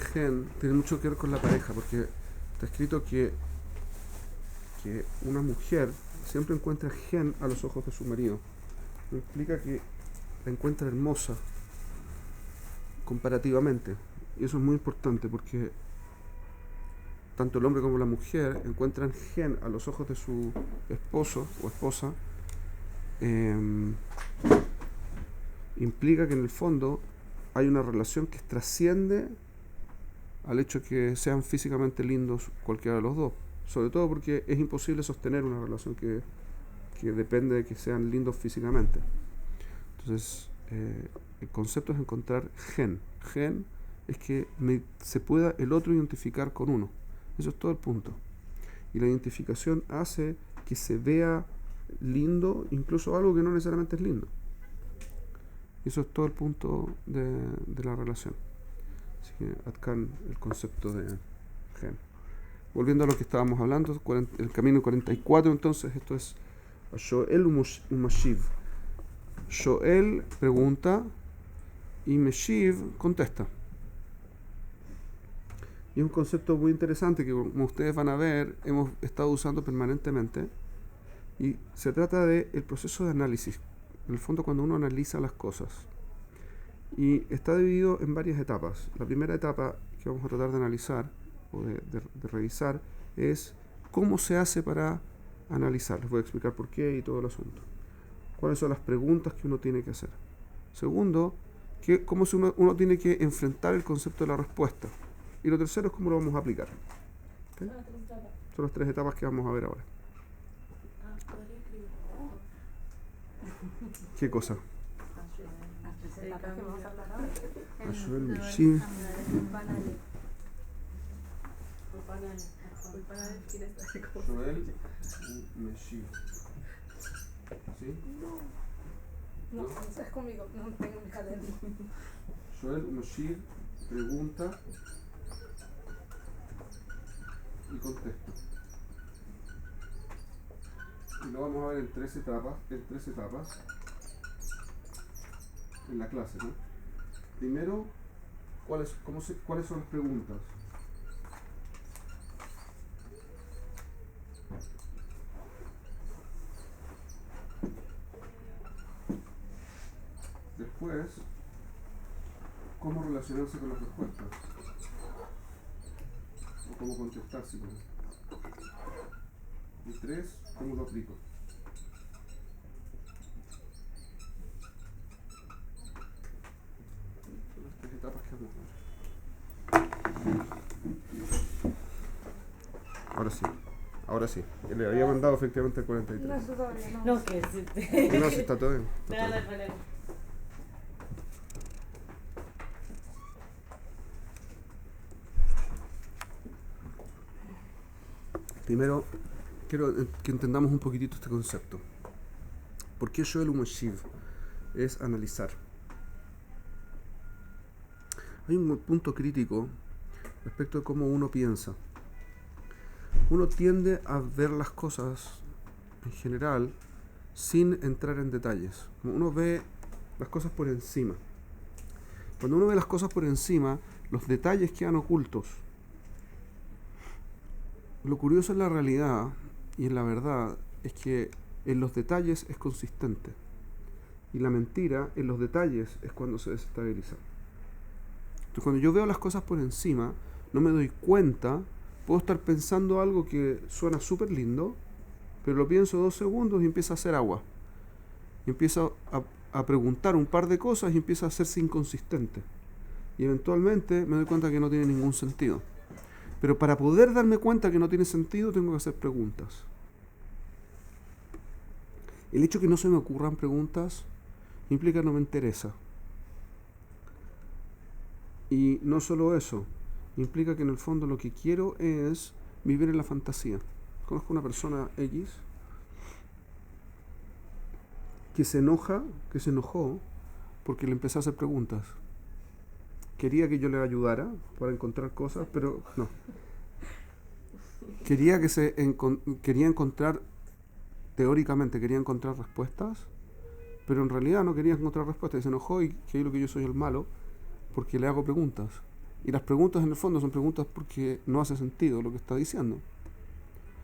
gen tiene mucho que ver con la pareja, porque está escrito que una mujer siempre encuentra gen a los ojos de su marido. Implica que la encuentra hermosa comparativamente. Y eso es muy importante porque tanto el hombre como la mujer encuentran gen a los ojos de su esposo o esposa. eh, Implica que en el fondo hay una relación que trasciende al hecho de que sean físicamente lindos cualquiera de los dos. Sobre todo porque es imposible sostener una relación que depende de que sean lindos físicamente. Entonces, el concepto es encontrar gen. Gen es que se pueda el otro identificar con uno. Eso es todo el punto. Y la identificación hace que se vea lindo, incluso algo que no necesariamente es lindo. Eso es todo el punto de la relación. Así que Atkan, el concepto de gen. Volviendo a lo que estábamos hablando, el camino 44, entonces, esto es Shoel Umashiv. Shoel pregunta y Meshiv contesta. Y es un concepto muy interesante que, como ustedes van a ver, hemos estado usando permanentemente. Y se trata del proceso de análisis. En el fondo, cuando uno analiza las cosas. Y está dividido en varias etapas. La primera etapa que vamos a tratar de analizar o de revisar es cómo se hace para analizar. Les voy a explicar por qué y todo el asunto. Cuáles son las preguntas que uno tiene que hacer. Segundo, cómo uno tiene que enfrentar el concepto de la respuesta. Y lo tercero es cómo lo vamos a aplicar. ¿Okay? Son las tres etapas que vamos a ver ahora. ¿Qué cosa? Shoel Meshiv. Shoel Meshiv. ¿Sí? No, es conmigo, no tengo mi caderno. Shoel Meshiv pregunta y contesta. Y lo vamos a ver en tres etapas en la clase, ¿no? Primero, ¿cuáles son las preguntas? Después, ¿cómo relacionarse con las respuestas? O cómo contestarse con esto. Y tres, ¿cómo lo aplico? Son las tres etapas que vamos a ver. Ahora sí. Le había mandado efectivamente el 43. No, eso todavía no. No, que sí. No, sí, está todo bien. No, no hay problema. Primero, quiero que entendamos un poquitito este concepto. ¿Por qué Shoel Umashiv es analizar? Hay un punto crítico respecto de cómo uno piensa. Uno tiende a ver las cosas en general sin entrar en detalles. Uno ve las cosas por encima. Cuando uno ve las cosas por encima, los detalles quedan ocultos. Lo curioso en la realidad y en la verdad es que en los detalles es consistente. Y la mentira en los detalles es cuando se desestabiliza. Entonces, cuando yo veo las cosas por encima, no me doy cuenta, puedo estar pensando algo que suena súper lindo, pero lo pienso 2 segundos y empieza a hacer agua. Y empiezo a preguntar un par de cosas y empieza a hacerse inconsistente. Y eventualmente me doy cuenta que no tiene ningún sentido. Pero para poder darme cuenta que no tiene sentido, tengo que hacer preguntas. El hecho de que no se me ocurran preguntas implica que no me interesa. Y no solo eso, implica que en el fondo lo que quiero es vivir en la fantasía. Conozco una persona X que se enojó porque le empecé a hacer preguntas. Quería que yo le ayudara para encontrar cosas, pero no. Quería encontrar, teóricamente quería encontrar respuestas, pero en realidad no quería encontrar respuestas. Y se enojó y creyó que yo soy el malo porque le hago preguntas. Y las preguntas en el fondo son preguntas porque no hace sentido lo que está diciendo.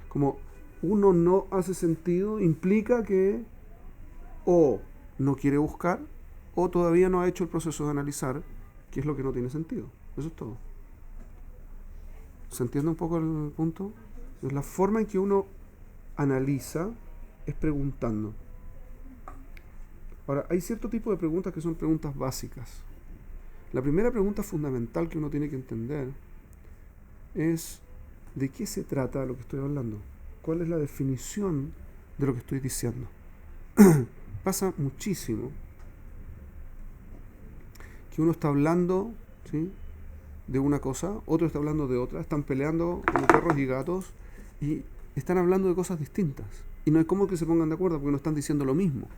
Como uno no hace sentido implica que o no quiere buscar o todavía no ha hecho el proceso de analizar qué es lo que no tiene sentido. Eso es todo. ¿Se entiende un poco el punto? Entonces, la forma en que uno analiza es preguntando. Ahora, hay cierto tipo de preguntas que son preguntas básicas. La primera pregunta fundamental que uno tiene que entender es ¿de qué se trata lo que estoy hablando? ¿Cuál es la definición de lo que estoy diciendo? Pasa muchísimo que uno está hablando, ¿sí?, de una cosa, otro está hablando de otra, están peleando como perros y gatos y están hablando de cosas distintas. Y no es como que se pongan de acuerdo porque no están diciendo lo mismo.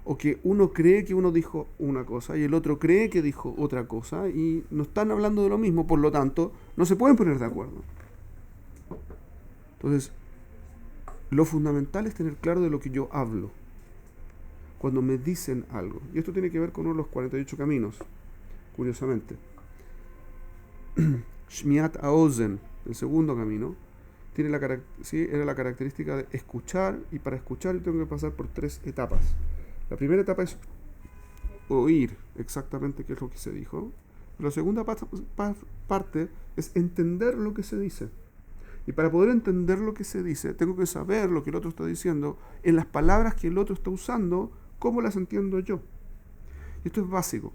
O que uno cree que uno dijo una cosa y el otro cree que dijo otra cosa y no están hablando de lo mismo, por lo tanto, no se pueden poner de acuerdo. Entonces, lo fundamental es tener claro de lo que yo hablo. Cuando me dicen algo. Y esto tiene que ver con uno de los 48 caminos, curiosamente. Shmiat Haozen, el segundo camino, tiene era la característica de escuchar, y para escuchar tengo que pasar por 3 etapas. La primera etapa es oír exactamente qué es lo que se dijo. La segunda parte es entender lo que se dice. Y para poder entender lo que se dice, tengo que saber lo que el otro está diciendo en las palabras que el otro está usando, cómo las entiendo yo. Y esto es básico.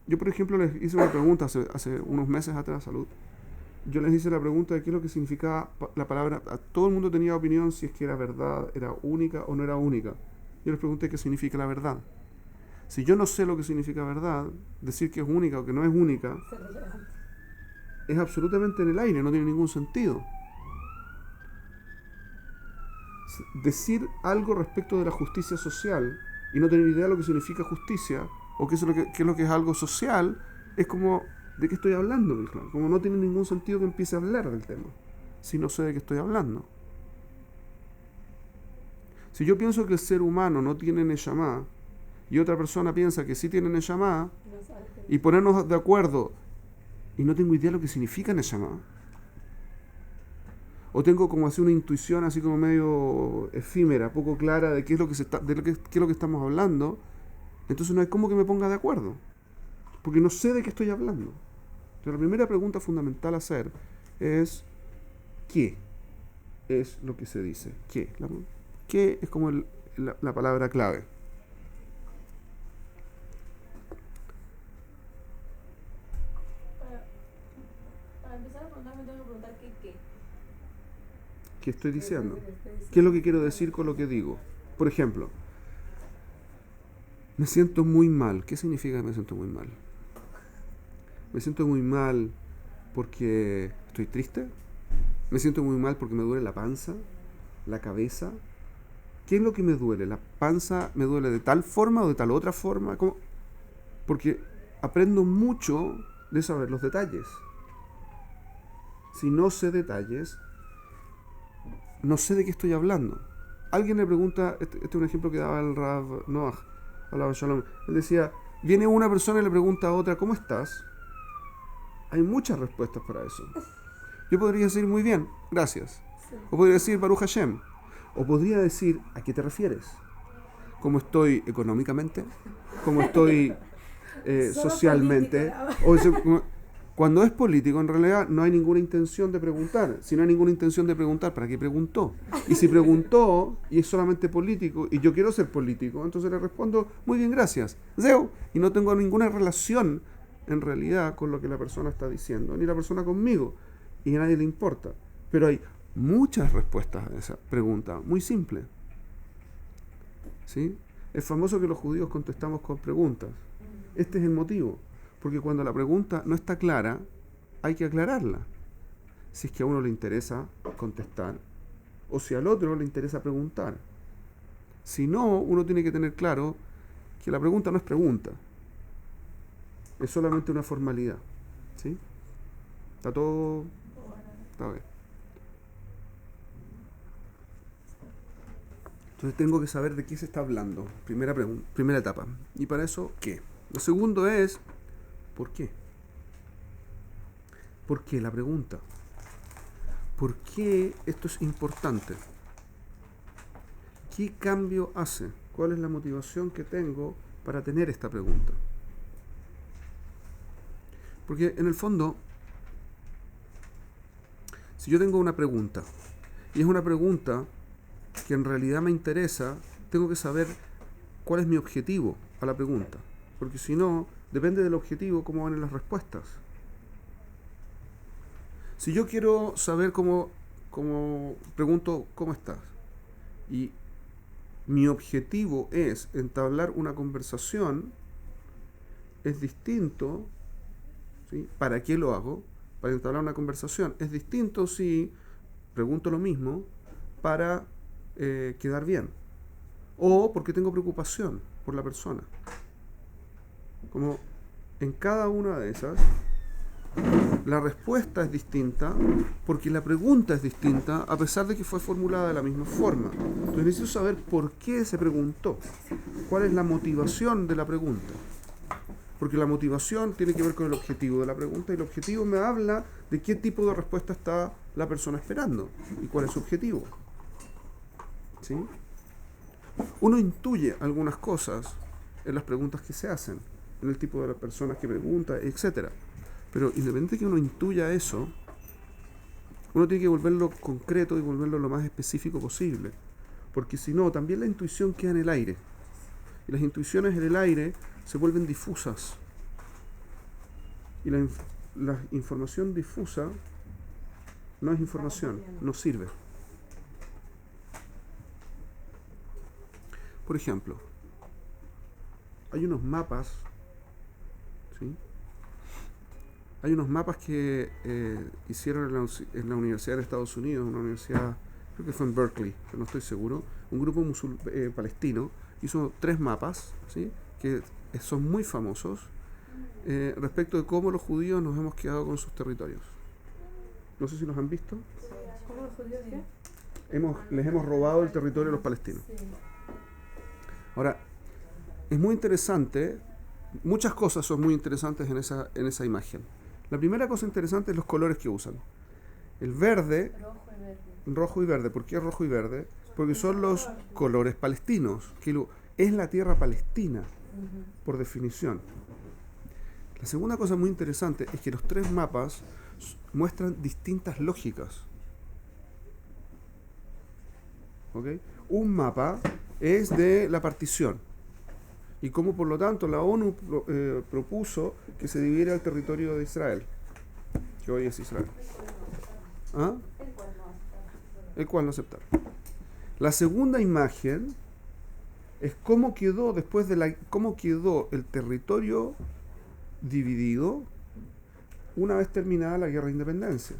Yo, por ejemplo, les hice una pregunta hace unos meses atrás, salud. Yo les hice la pregunta de qué es lo que significaba la palabra. Todo el mundo tenía opinión si es que era verdad, era única o no era única. Yo les pregunté qué significa la verdad. Si yo no sé lo que significa verdad, decir que es única o que no es única es absolutamente en el aire, no tiene ningún sentido. Decir algo respecto de la justicia social y no tener idea de lo que significa justicia o qué es lo que es algo social, es como, ¿de qué estoy hablando? Como no tiene ningún sentido que empiece a hablar del tema si no sé de qué estoy hablando. Si yo pienso que el ser humano no tiene Neshama y otra persona piensa que sí tiene Neshama y ponernos de acuerdo y no tengo idea de lo que significa Neshama, o tengo como así una intuición así como medio efímera, poco clara de qué es lo que qué es lo que estamos hablando, entonces no hay como que me ponga de acuerdo, porque no sé de qué estoy hablando. Entonces, la primera pregunta fundamental a hacer es ¿qué es lo que se dice? ¿Qué es como la palabra clave? Para empezar a preguntar, me tengo que preguntar qué. ¿Qué estoy diciendo? ¿Qué es lo que quiero decir con lo que digo? Por ejemplo, me siento muy mal. ¿Qué significa que me siento muy mal? Me siento muy mal porque estoy triste. Me siento muy mal porque me duele la panza, la cabeza. ¿Qué es lo que me duele? ¿La panza me duele de tal forma o de tal otra forma? ¿Cómo? Porque aprendo mucho de saber los detalles. Si no sé detalles, no sé de qué estoy hablando. Alguien le pregunta, este es un ejemplo que daba el Rav Noach, hablaba Shalom. Él decía, viene una persona y le pregunta a otra, ¿cómo estás? Hay muchas respuestas para eso. Yo podría decir, muy bien, gracias. O podría decir, Baruch Hashem. O podría decir, ¿a qué te refieres? ¿Cómo estoy económicamente? ¿Cómo estoy socialmente? Cuando es político, en realidad no hay ninguna intención de preguntar. Si no hay ninguna intención de preguntar, ¿para qué preguntó? Y si preguntó y es solamente político y yo quiero ser político, entonces le respondo, muy bien, gracias. Zeu. Y no tengo ninguna relación en realidad con lo que la persona está diciendo, ni la persona conmigo. Y a nadie le importa. Pero hay muchas respuestas a esa pregunta, muy simple. ¿Sí? Es famoso que los judíos contestamos con preguntas. Este es el motivo. Porque cuando la pregunta no está clara, hay que aclararla. Si es que a uno le interesa contestar, o si al otro le interesa preguntar. Si no, uno tiene que tener claro que la pregunta no es pregunta. Es solamente una formalidad. ¿Sí? ¿Está todo? Está bien. Entonces tengo que saber de qué se está hablando. Primera etapa. Y para eso, ¿qué? Lo segundo es ¿Por qué? ¿Por qué? La pregunta. ¿Por qué esto es importante? ¿Qué cambio hace? ¿Cuál es la motivación que tengo para tener esta pregunta? Porque en el fondo, si yo tengo una pregunta, y es una pregunta que en realidad me interesa, tengo que saber cuál es mi objetivo a la pregunta. Porque si no, depende del objetivo cómo van las respuestas. Si yo quiero saber cómo pregunto, ¿cómo estás? Y mi objetivo es entablar una conversación, es distinto, ¿sí? ¿Para qué lo hago? Para entablar una conversación. Es distinto si pregunto lo mismo para quedar bien. O porque tengo preocupación por la persona. Como en cada una de esas, la respuesta es distinta porque la pregunta es distinta a pesar de que fue formulada de la misma forma. Entonces necesito saber por qué se preguntó. ¿Cuál es la motivación de la pregunta? Porque la motivación tiene que ver con el objetivo de la pregunta y el objetivo me habla de qué tipo de respuesta está la persona esperando y cuál es su objetivo. ¿Sí? Uno intuye algunas cosas en las preguntas que se hacen, en el tipo de las personas que pregunta, etc. Pero independientemente de que uno intuya eso, uno tiene que volverlo concreto y volverlo lo más específico posible. Porque si no, también la intuición queda en el aire. Y las intuiciones en el aire se vuelven difusas. Y la información difusa no es información, no sirve. Por ejemplo, hay unos mapas, ¿sí? Hay unos mapas que hicieron en la Universidad de Estados Unidos, una universidad, creo que fue en Berkeley, pero no estoy seguro. Un grupo palestino hizo 3 mapas, ¿sí? Que son muy famosos respecto de cómo los judíos nos hemos quedado con sus territorios. No sé si los han visto. ¿Cómo los judíos qué? Les hemos robado el territorio a los palestinos. Ahora, es muy interesante, muchas cosas son muy interesantes en esa imagen. La primera cosa interesante es los colores que usan. El verde, rojo y verde. ¿Por qué rojo y verde? Porque son los colores palestinos, que es la tierra palestina, por definición. La segunda cosa muy interesante es que los 3 mapas muestran distintas lógicas. ¿Okay? Un mapa es de la partición y cómo por lo tanto la ONU propuso que se dividiera el territorio de Israel, que hoy es Israel. ¿Ah? El cual no aceptar. La segunda imagen es cómo quedó cómo quedó el territorio dividido una vez terminada la guerra de independencia.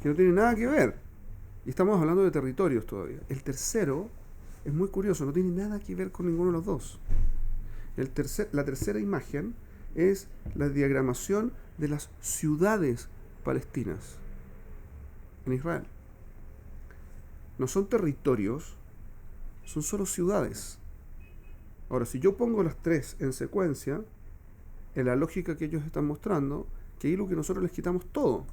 Que no tiene nada que ver. Y estamos hablando de territorios todavía. El tercero es muy curioso, no tiene nada que ver con ninguno de los dos. La tercera imagen es la diagramación de las ciudades palestinas en Israel. No son territorios, son solo ciudades. Ahora, si yo pongo las 3 en secuencia, en la lógica que ellos están mostrando, que ahí es lo que nosotros les quitamos todo.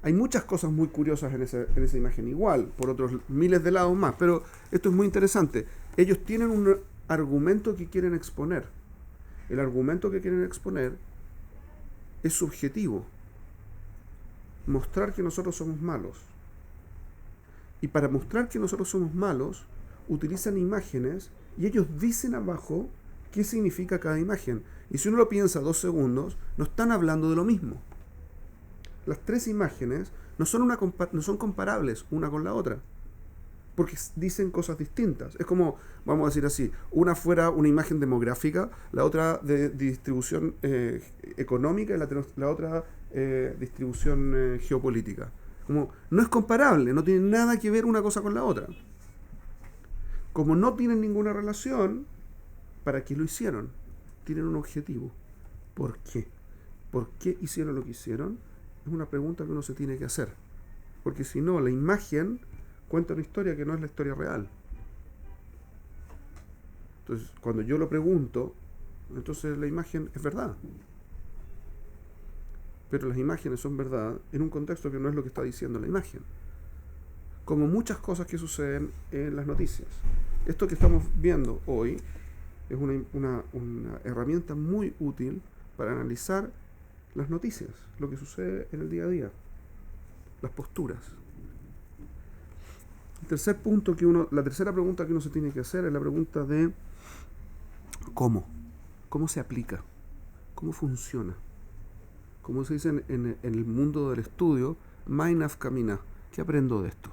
Hay muchas cosas muy curiosas en esa imagen igual, por otros miles de lados más, pero esto es muy interesante. Ellos tienen un argumento que quieren exponer. El argumento que quieren exponer es subjetivo. Mostrar que nosotros somos malos. Y para mostrar que nosotros somos malos, utilizan imágenes y ellos dicen abajo qué significa cada imagen. Y si uno lo piensa 2 segundos, no están hablando de lo mismo. Las 3 imágenes no son comparables una con la otra, porque dicen cosas distintas. Es como, vamos a decir así, una fuera una imagen demográfica, la otra de distribución económica y la otra distribución geopolítica. Como no es comparable, no tiene nada que ver una cosa con la otra. Como no tienen ninguna relación, ¿para qué lo hicieron? Tienen un objetivo. ¿Por qué? ¿Por qué hicieron lo que hicieron? Es una pregunta que uno se tiene que hacer. Porque si no, la imagen cuenta una historia que no es la historia real. Entonces, cuando yo lo pregunto, entonces la imagen es verdad. Pero las imágenes son verdad en un contexto que no es lo que está diciendo la imagen. Como muchas cosas que suceden en las noticias. Esto que estamos viendo hoy es una herramienta muy útil para analizar las noticias, lo que sucede en el día a día, las posturas. La tercera pregunta que uno se tiene que hacer es la pregunta de cómo se aplica, cómo funciona. Como se dice en el mundo del estudio, mai nafka mina, ¿qué aprendo de esto?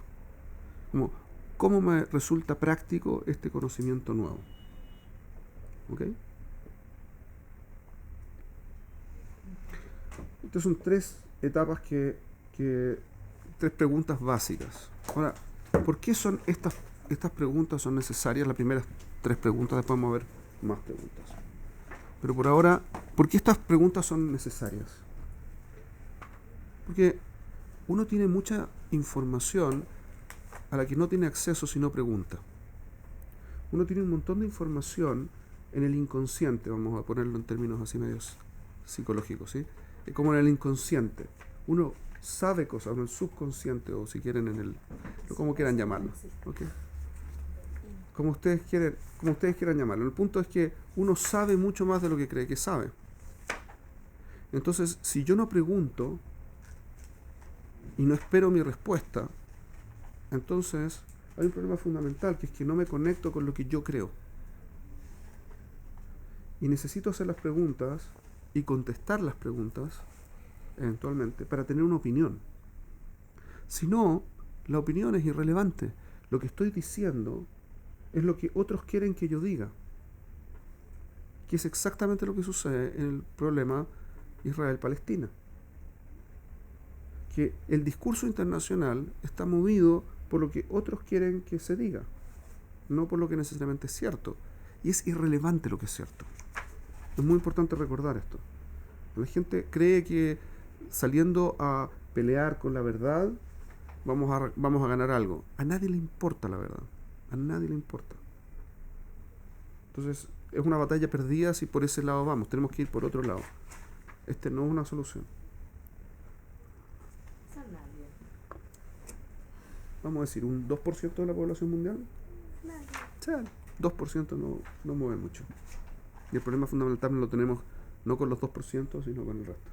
¿Cómo me resulta práctico este conocimiento nuevo? ¿Ok? Estas son tres etapas tres preguntas básicas. Ahora, ¿por qué son estas preguntas son necesarias? Las primeras tres preguntas, después vamos a ver más preguntas. Pero por ahora, ¿por qué estas preguntas son necesarias? Porque uno tiene mucha información a la que no tiene acceso si no pregunta. Uno tiene un montón de información en el inconsciente, vamos a ponerlo en términos así medios psicológicos, ¿sí? Es como en el inconsciente. Uno sabe cosas, en el subconsciente, o si quieren como quieran llamarlo. ¿Okay? Como ustedes quieran llamarlo. El punto es que uno sabe mucho más de lo que cree que sabe. Entonces, si yo no pregunto y no espero mi respuesta, entonces hay un problema fundamental, que es que no me conecto con lo que yo creo. Y necesito hacer las preguntas y contestar las preguntas, eventualmente, para tener una opinión. Si no, la opinión es irrelevante. Lo que estoy diciendo es lo que otros quieren que yo diga, que es exactamente lo que sucede en el problema Israel-Palestina. Que el discurso internacional está movido por lo que otros quieren que se diga, no por lo que necesariamente es cierto. Y es irrelevante lo que es cierto. Es muy importante recordar esto. La gente cree que saliendo a pelear con la verdad vamos a ganar algo. A nadie le importa la verdad. A nadie le importa. Entonces es una batalla perdida si por ese lado vamos. Tenemos que ir por otro lado. No es una solución. Vamos a decir, un 2% de la población mundial. O sea, 2% no mueve mucho. Y el problema fundamental lo tenemos no con los 2%, sino con el resto.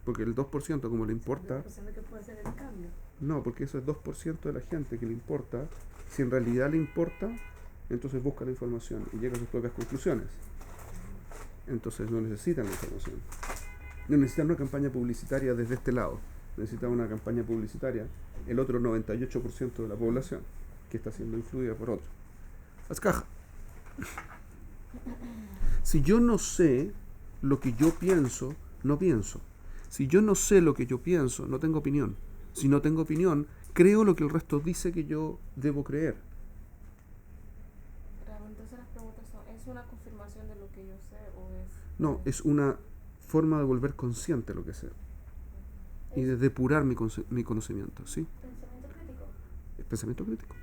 Porque el 2%, como le importa... ¿Que puede ser el cambio? No, porque eso es 2% de la gente que le importa. Si en realidad le importa, entonces busca la información y llega a sus propias conclusiones. Entonces no necesitan la información. No necesitan una campaña publicitaria desde este lado. Necesitan una campaña publicitaria el otro 98% de la población, que está siendo influida por otro. Las cajas. Si yo no sé lo que yo pienso, no pienso. Si yo no sé lo que yo pienso, no tengo opinión. Si no tengo opinión, creo lo que el resto dice que yo debo creer. Pero entonces las preguntas son, ¿es una confirmación de lo que yo sé o es...? No, es una forma de volver consciente lo que sé. Y de depurar mi conocimiento, ¿sí? ¿Pensamiento crítico? Es pensamiento crítico.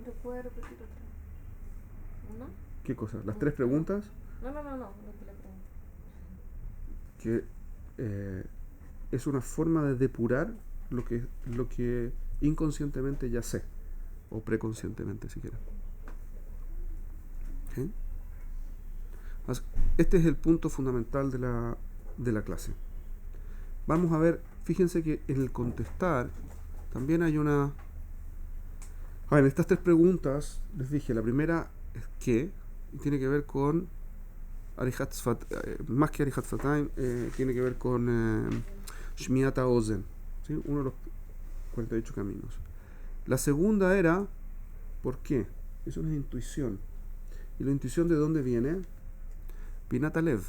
¿Lo puede repetir otra vez? ¿Una? ¿Qué cosa? ¿Las tres preguntas? No, lo que le pregunto. Que es una forma de depurar lo que inconscientemente ya sé, o preconscientemente si quieren. ¿Okay? Este es el punto fundamental de la clase. Vamos a ver, fíjense que en el contestar también hay una... A ver, estas tres preguntas, les dije, la primera es ¿qué? Y tiene que ver con más que Arihat Fatayim, tiene que ver con Shmiat Ozen, ¿sí? Uno de los 48 caminos. La segunda era ¿por qué? Eso es una intuición. ¿Y la intuición de dónde viene? Binat Alev.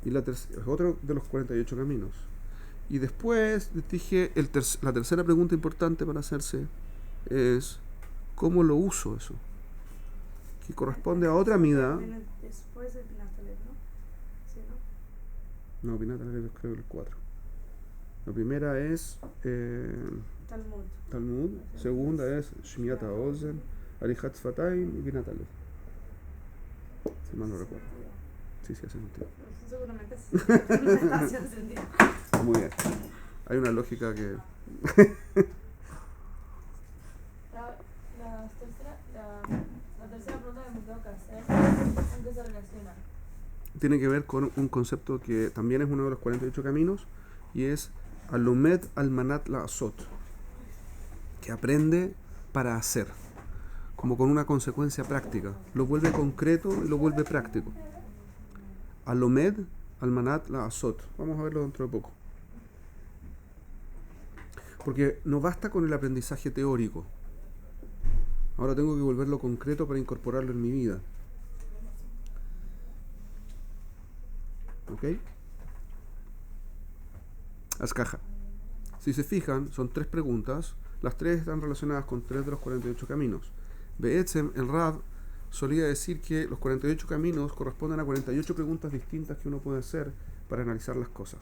Y es otro de los 48 caminos. Y después les dije, la tercera pregunta importante para hacerse es ¿cómo lo uso eso? Que corresponde a otra mida. Después de Binat Alev, ¿no? ¿Sí, no? No, Binat Alev creo que el 4. La primera es Talmud. Talmud, segunda es Shmiat Ozen, Arichat Sfataim y Binat Aleph. Si mal no recuerdo. Sí, hace sentido. Seguramente sí. No está haciendo sentido. Muy bien. Hay una lógica que... La tercera pregunta que me tengo que hacer, ¿con qué se relaciona? Tiene que ver con un concepto que también es uno de los 48 caminos y es Alomed Almanat La Asot, que aprende para hacer, como con una consecuencia práctica. Lo vuelve concreto y lo vuelve práctico. Alomed Almanat La Asot. Vamos a verlo dentro de poco. Porque no basta con el aprendizaje teórico. Ahora tengo que volverlo concreto para incorporarlo en mi vida. ¿Ok? Ascaja. Si se fijan, son 3 preguntas. Las 3 están relacionadas con 3 de los 48 caminos. Be'etzem, el Rav solía decir que los 48 caminos corresponden a 48 preguntas distintas que uno puede hacer para analizar las cosas.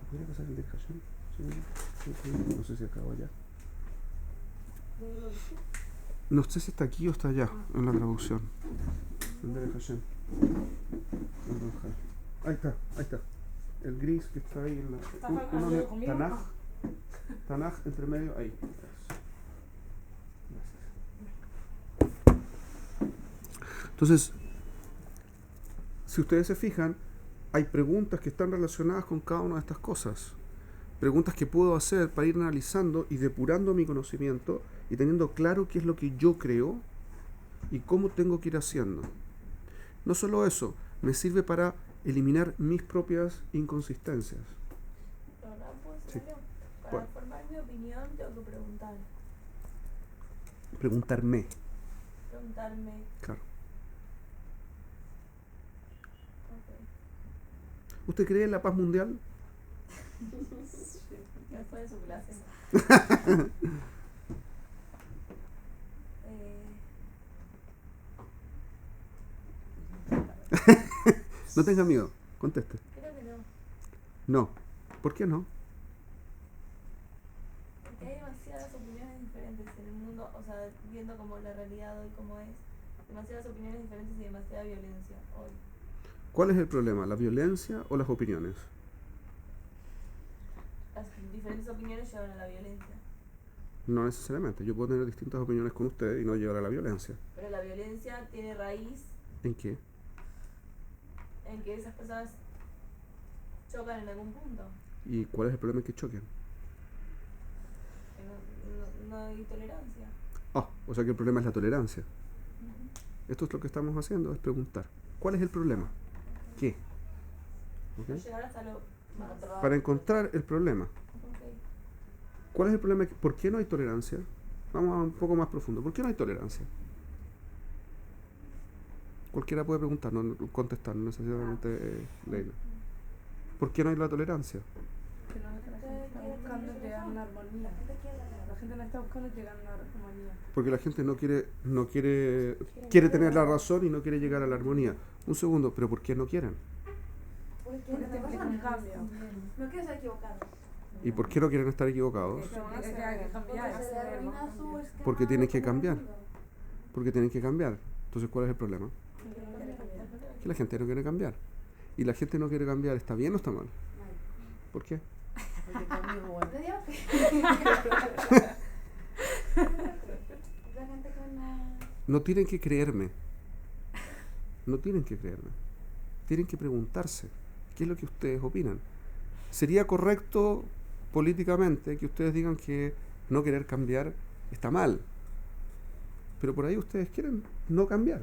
¿Podría pasar el discussion? Sí. No sé si acabo ya. No sé si está aquí o está allá en la traducción. El de Hashem. Ahí está. El gris que está ahí en la. Uno de Tanaj. Tanaj entre medio, ahí. Gracias. Entonces, si ustedes se fijan, hay preguntas que están relacionadas con cada una de estas cosas. Preguntas que puedo hacer para ir analizando y depurando mi conocimiento y teniendo claro qué es lo que yo creo y cómo tengo que ir haciendo. No solo eso, me sirve para eliminar mis propias inconsistencias. Sí. Para formar mi opinión tengo que preguntar. Preguntarme. Okay. Claro. ¿Usted cree en la paz mundial? ¿Qué fue de su clase? No tenga miedo, conteste. Creo que no. No. ¿Por qué no? Porque hay demasiadas opiniones diferentes en el mundo, o sea, viendo como la realidad hoy como es, demasiadas opiniones diferentes y demasiada violencia hoy. ¿Cuál es el problema? ¿La violencia o las opiniones? Las diferentes opiniones llevan a la violencia. No necesariamente. Yo puedo tener distintas opiniones con usted y no llevar a la violencia. Pero la violencia tiene raíz ¿En qué? en que esas personas chocan en algún punto. ¿Y cuál es el problema en que choquen? Que no hay tolerancia. O sea que el problema es la tolerancia. Esto es lo que estamos haciendo, es preguntar. ¿Cuál es el problema? ¿Qué? ¿Okay? Llegar hasta lo más. Para encontrar el problema. Okay. ¿Cuál es el problema? ¿Por qué no hay tolerancia? Vamos a un poco más profundo. ¿Por qué no hay tolerancia? Cualquiera puede preguntar, no contestar, no necesariamente Leila. ¿Por qué no hay la tolerancia? Que la gente está buscando llegar a una armonía. La gente no está buscando llegar a una armonía. Porque la gente quiere tener la razón y no quiere llegar a la armonía. Un segundo, ¿pero por qué no quieren? Porque te implica un cambio. No quiero estar equivocado. ¿Y por qué no quieren estar equivocados? Es que hay que cambiar. Porque tienen que cambiar. Porque tienen que cambiar. Entonces, ¿cuál es el problema? Que la gente no quiere cambiar. Y la gente no quiere cambiar, ¿está bien o está mal? ¿Por qué? Porque conmigo, bueno. No tienen que creerme. No tienen que creerme. Tienen que preguntarse qué es lo que ustedes opinan. ¿Sería correcto políticamente que ustedes digan que no querer cambiar está mal? Pero por ahí ustedes quieren no cambiar.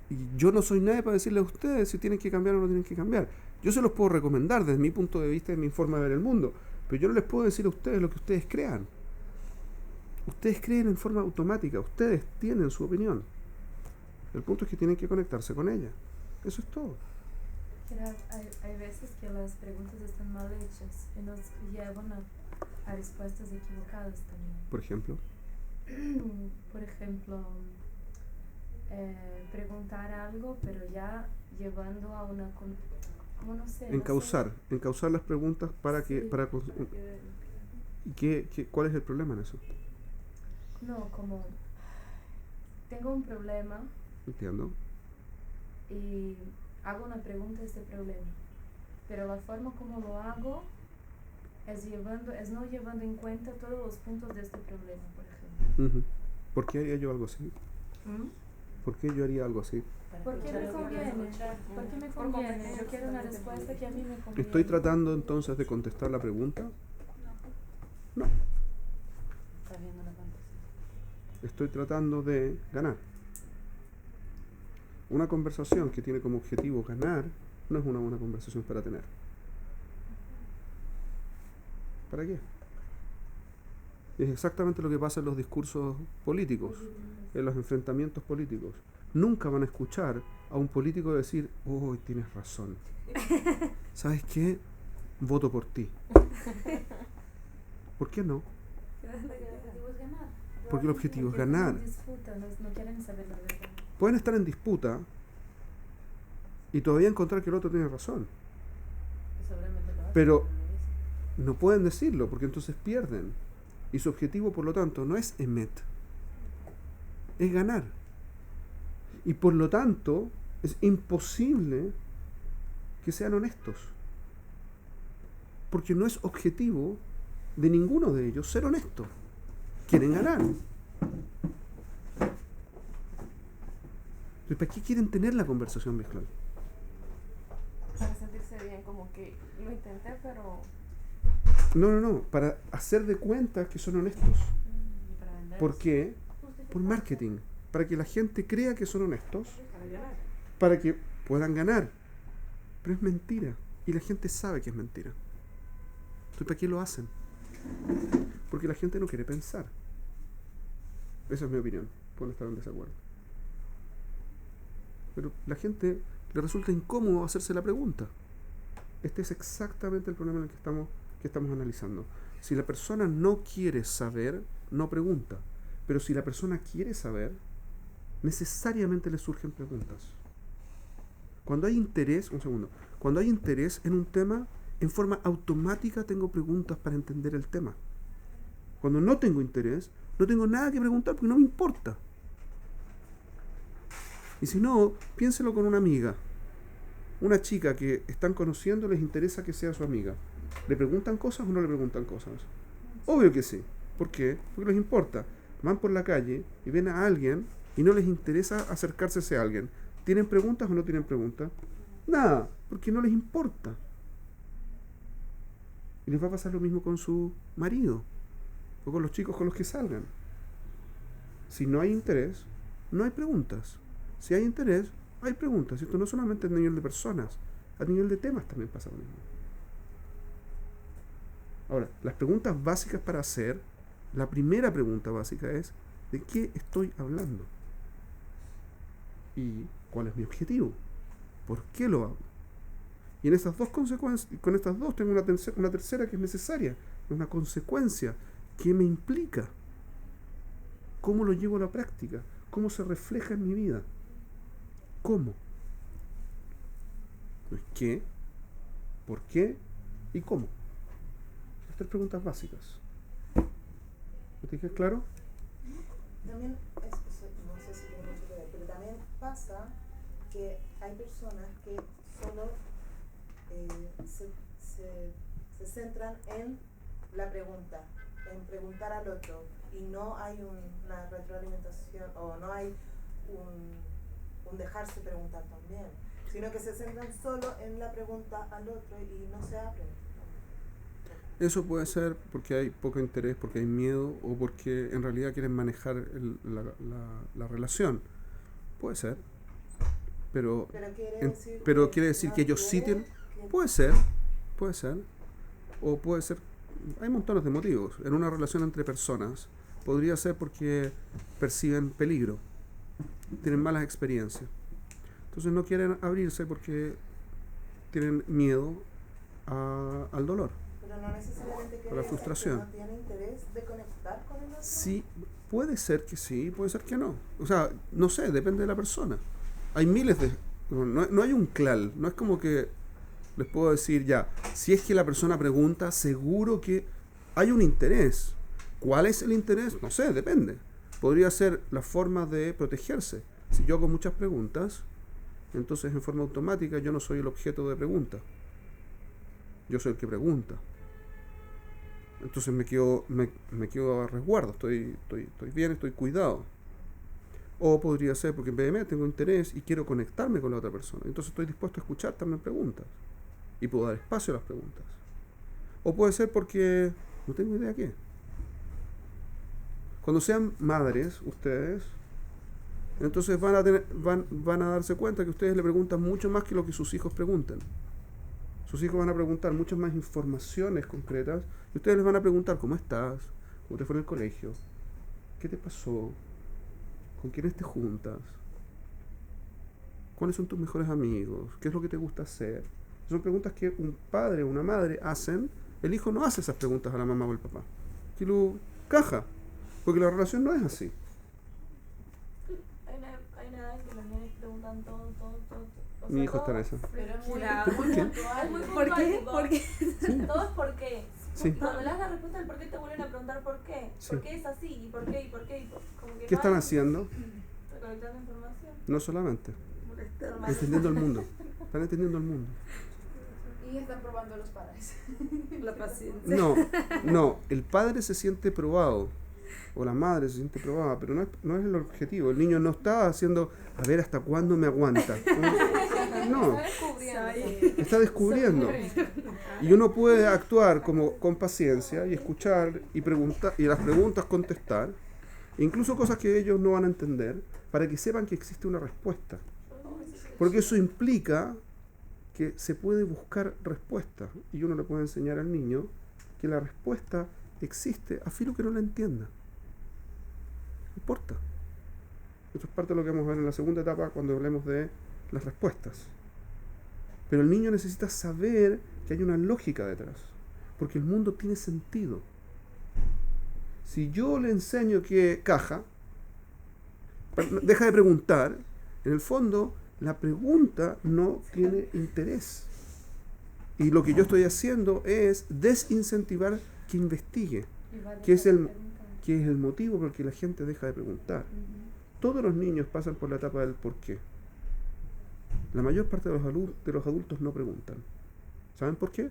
Y yo no soy nadie para decirles a ustedes si tienen que cambiar o no tienen que cambiar. Yo se los puedo recomendar desde mi punto de vista y mi forma de ver el mundo, pero yo no les puedo decir a ustedes lo que ustedes crean. Ustedes creen en forma automática, ustedes tienen su opinión. El punto es que tienen que conectarse con ella. Eso es todo. Pero hay veces que las preguntas están mal hechas y nos llevan a respuestas equivocadas también. Por ejemplo, Por ejemplo, preguntar algo, pero ya llevando a una como no sé. encauzar las preguntas para que, Sí. para, ¿y cuál es el problema en eso? No, como tengo un problema Entiendo. y hago una pregunta a este problema, pero la forma como lo hago es no llevando en cuenta todos los puntos de este problema, por ejemplo. Ujú. ¿Por qué haría yo algo así? ¿Mm? ¿Por qué yo haría algo así? ¿Por qué me conviene? ¿Por qué me conviene? Yo quiero una respuesta que a mí me conviene. ¿Estoy tratando entonces de contestar la pregunta? No. Estás viendo la fantasía. Estoy tratando de ganar. Una conversación que tiene como objetivo ganar no es una buena conversación para tener. ¿Para qué? Es exactamente lo que pasa en los discursos políticos, en los enfrentamientos políticos. Nunca van a escuchar a un político decir, oh, tienes razón. ¿Sabes qué? Voto por ti. ¿Por qué no? Porque el objetivo es ganar. No disfrutan, no quieren saber la verdad. Pueden estar en disputa y todavía encontrar que el otro tiene razón. Que seguramente lo hace, Pero- lo merece. No pueden decirlo porque entonces pierden. Y su objetivo, por lo tanto, no es emet, es ganar. Y por lo tanto, es imposible que sean honestos. Porque no es objetivo de ninguno de ellos ser honesto. Quieren ganar. ¿Pero para qué quieren tener la conversación, Bejlal? Para sentirse bien, como que lo intenté, pero No. Para hacer de cuenta que son honestos. Y para vender. ¿Por qué? Por marketing. Para que la gente crea que son honestos. para ganar. Para que puedan ganar. Pero es mentira. Y la gente sabe que es mentira. Entonces, ¿para qué lo hacen? Porque la gente no quiere pensar. Esa es mi opinión. Pueden estar en desacuerdo. Pero la gente le resulta incómodo hacerse la pregunta. Este es exactamente el problema en el que estamos analizando. Si la persona no quiere saber, no pregunta. Pero si la persona quiere saber, necesariamente le surgen preguntas. Cuando hay interés, cuando hay interés en un tema, en forma automática tengo preguntas para entender el tema. Cuando no tengo interés, no tengo nada que preguntar porque no me importa. Y si no, piénselo con una amiga. Una chica que están conociendo, les interesa que sea su amiga. ¿Le preguntan cosas o no le preguntan cosas? Obvio que sí. ¿Por qué? Porque les importa. Van por la calle y ven a alguien y no les interesa acercarse a ese alguien. ¿Tienen preguntas o no tienen preguntas? Nada, porque no les importa. Y les va a pasar lo mismo con su marido o con los chicos con los que salgan. Si no hay interés, no hay preguntas. Si hay interés, hay preguntas. Esto no solamente a nivel de personas, a nivel de temas también pasa lo mismo. Ahora, las preguntas básicas para hacer, la primera pregunta básica es, ¿de qué estoy hablando? ¿Y cuál es mi objetivo? ¿Por qué lo hago? Y en estas dos consecuencias, con estas dos tengo una tercera que es necesaria, una consecuencia que me implica. ¿Cómo lo llevo a la práctica? ¿Cómo se refleja en mi vida? ¿Cómo? No es qué, por qué y cómo. Las tres preguntas básicas. ¿Me te queda claro? También, no sé si tiene mucho que ver, pero también pasa que hay personas que solo se centran en la pregunta, en preguntar al otro, y no hay una retroalimentación o no hay un dejarse preguntar también, sino que se centran solo en la pregunta al otro y no se abren. Eso puede ser porque hay poco interés, porque hay miedo o porque en realidad quieren manejar la relación. Puede ser. Pero quiere decir que ellos sí tienen... Puede ser. O puede ser... Hay montones de motivos. En una relación entre personas podría ser porque perciben peligro, tienen malas experiencias. Entonces no quieren abrirse porque tienen miedo al dolor. Pero no necesariamente A la frustración. que no tiene interés de conectar con el otro. Sí, puede ser que sí, puede ser que no. O sea, no sé, depende de la persona. Hay miles de... No hay un clal, no es como que les puedo decir ya, si es que la persona pregunta, seguro que hay un interés. ¿Cuál es el interés? No sé, depende. Podría ser la forma de protegerse. Si yo hago muchas preguntas, entonces en forma automática yo no soy el objeto de pregunta. Yo soy el que pregunta. Entonces me quedo a resguardo, estoy bien, estoy cuidado. O podría ser porque en vez de mí tengo interés y quiero conectarme con la otra persona. Entonces estoy dispuesto a escuchar también preguntas. Y puedo dar espacio a las preguntas. O puede ser porque no tengo idea qué. Cuando sean madres, ustedes, entonces van a darse cuenta que ustedes le preguntan mucho más que lo que sus hijos preguntan. Sus hijos van a preguntar muchas más informaciones concretas y ustedes les van a preguntar ¿cómo estás? ¿Cómo te fue en el colegio? ¿Qué te pasó? ¿Con quiénes te juntas? ¿Cuáles son tus mejores amigos? ¿Qué es lo que te gusta hacer? Son preguntas que un padre o una madre hacen. El hijo no hace esas preguntas a la mamá o al papá. Que lo caja. Porque la relación no es así. Hay una edad en que los nenes preguntan todo. O Mi sea, hijo está en todo- esa. Pero es muy, Claro. ¿Por qué? Es muy ¿Por puntual, qué? tipo, ¿Por qué? todo es por qué. Sí. Cuando le das la respuesta del por qué te vuelven a preguntar por qué. Sí. ¿Por qué es así? ¿Y por qué? ¿Y por qué? Como que ¿Qué no están hay- haciendo? Recolectando información. No solamente. Molestar. Entendiendo el mundo. Están entendiendo el mundo. Y están probando los padres. La paciencia. No. El padre se siente probado. O la madre se siente probada. Pero no es el objetivo. El niño no está haciendo, a ver hasta cuándo me aguanta. No. Está descubriendo. Y uno puede actuar con paciencia y escuchar y preguntar y las preguntas contestar, incluso cosas que ellos no van a entender, para que sepan que existe una respuesta. Porque eso implica que se puede buscar respuesta y uno le puede enseñar al niño que la respuesta existe a filo que no la entienda. No importa. Esto es parte de lo que vamos a ver en la segunda etapa cuando hablemos de las respuestas. Pero el niño necesita saber que hay una lógica detrás, porque el mundo tiene sentido. Si yo le enseño que caja, deja de preguntar, en el fondo la pregunta no tiene interés. Y lo que yo estoy haciendo es desincentivar que investigue, que es el motivo por el que la gente deja de preguntar. Todos los niños pasan por la etapa del por qué. La mayor parte de los adultos no preguntan. ¿Saben por qué?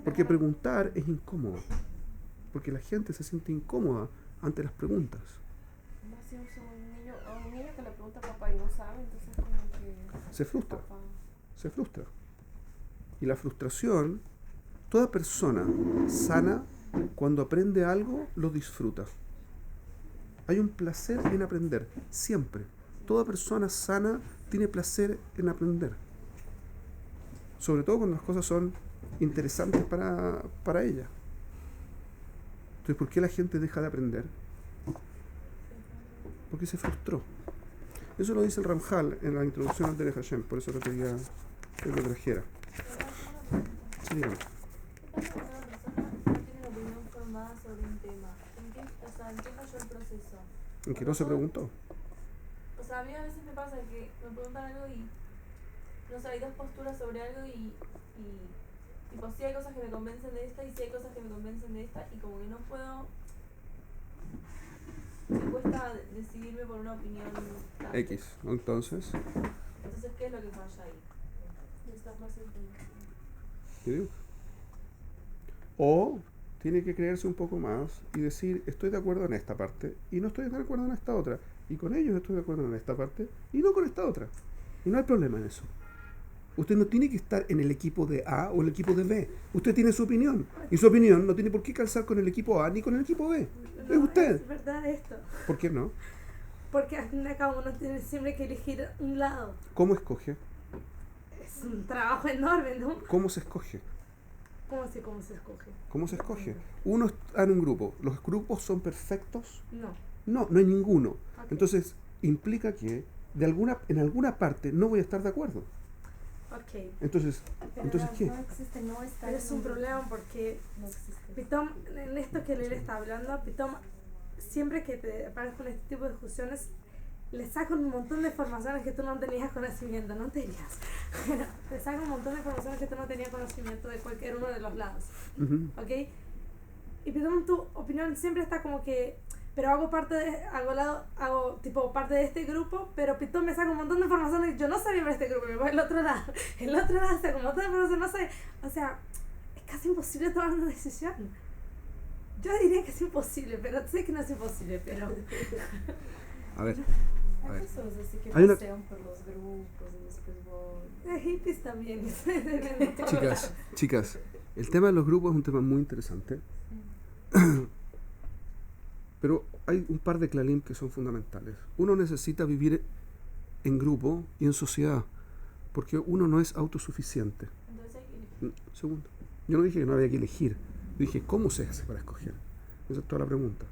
Porque preguntar es incómodo. Porque la gente se siente incómoda ante las preguntas. Más si usa un niño que le pregunta a papá y no sabe, entonces como que... Se frustra. Papá. Se frustra. Y la frustración, toda persona sana, cuando aprende algo, lo disfruta. Hay un placer en aprender, siempre. Toda persona sana tiene placer en aprender. Sobre todo cuando las cosas son interesantes para ella. Entonces, ¿por qué la gente deja de aprender? Porque se frustró. Eso lo dice el Ramjal en la introducción al Derech Hashem, por eso lo quería que lo trajera. Sí, dígame. ¿Qué pasa cuando una persona no tiene una opinión formada sobre un tema? ¿En qué falló el proceso? En que no se preguntó. O sea, a mí a veces me pasa que me preguntan algo y, no sé, hay dos posturas sobre algo y tipo, sí hay cosas que me convencen de esta y sí hay cosas que me convencen de esta y como que no puedo, me cuesta decidirme por una opinión clara. X. Entonces, Entonces, ¿qué es lo que falla ahí? Necesitas más información. ¿qué digo? O tiene que creerse un poco más y decir, estoy de acuerdo en esta parte y no estoy de acuerdo en esta otra. Y con ellos estoy de acuerdo en esta parte y no con esta otra. Y no hay problema en eso. Usted no tiene que estar en el equipo de A o el equipo de B. Usted tiene su opinión. Y su opinión no tiene por qué calzar con el equipo A ni con el equipo B. Es usted. Es verdad esto. ¿Por qué no? Porque al fin y al cabo uno tiene siempre que elegir un lado. ¿Cómo escoge? Es un trabajo enorme, ¿no? ¿Cómo se escoge? ¿Cómo se escoge? ¿Cómo se escoge? Uno está en un grupo. ¿Los grupos son perfectos? No. No hay ninguno. Ok. Entonces, implica que en alguna parte no voy a estar de acuerdo. Ok. Entonces ¿qué? No existe, no está. Pero es un problema porque No existe. Pitom, en esto que él está hablando, Pitom, siempre que te paras con este tipo de discusiones, le sacan un montón de informaciones que tú no tenías conocimiento, no tenías. Te sacan un montón de informaciones que tú no tenías conocimiento de cualquier uno de los lados. Ujú. ¿Ok? Y perdón, tu opinión siempre está como que, pero hago parte de, hago tipo parte de este grupo, pero Pitón me saca un montón de información y yo no sabía ver este grupo, me voy al otro lado. El otro lado saca un montón de información, no sé. O sea, es casi imposible tomar una decisión. Yo diría que es imposible, pero sé que no es imposible, pero... A ver, a Hay ver. personas así que Hay una- pasean por los grupos y después voy. De hippies también. Chicas, el tema de los grupos es un tema muy interesante. Pero hay un par de clalim que son fundamentales. Uno necesita vivir en grupo y en sociedad, porque uno no es autosuficiente. Entonces hay que elegir. Segundo, yo no dije que no había que elegir. Yo dije, ¿cómo se hace para escoger? Esa es toda la pregunta.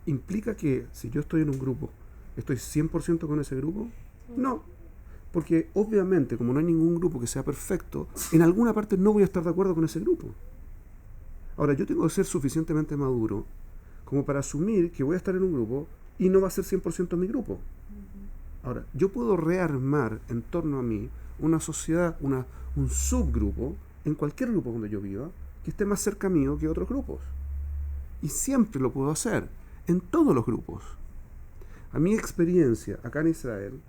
¿Implica que si yo estoy en un grupo, estoy 100% con ese grupo? No. Porque obviamente, como no hay ningún grupo que sea perfecto, en alguna parte no voy a estar de acuerdo con ese grupo. Ahora, yo tengo que ser suficientemente maduro como para asumir que voy a estar en un grupo y no va a ser 100% mi grupo. Ahora, yo puedo rearmar en torno a mí una sociedad, un subgrupo, en cualquier grupo donde yo viva, que esté más cerca mío que otros grupos. Y siempre lo puedo hacer, en todos los grupos. A mi experiencia acá en Israel,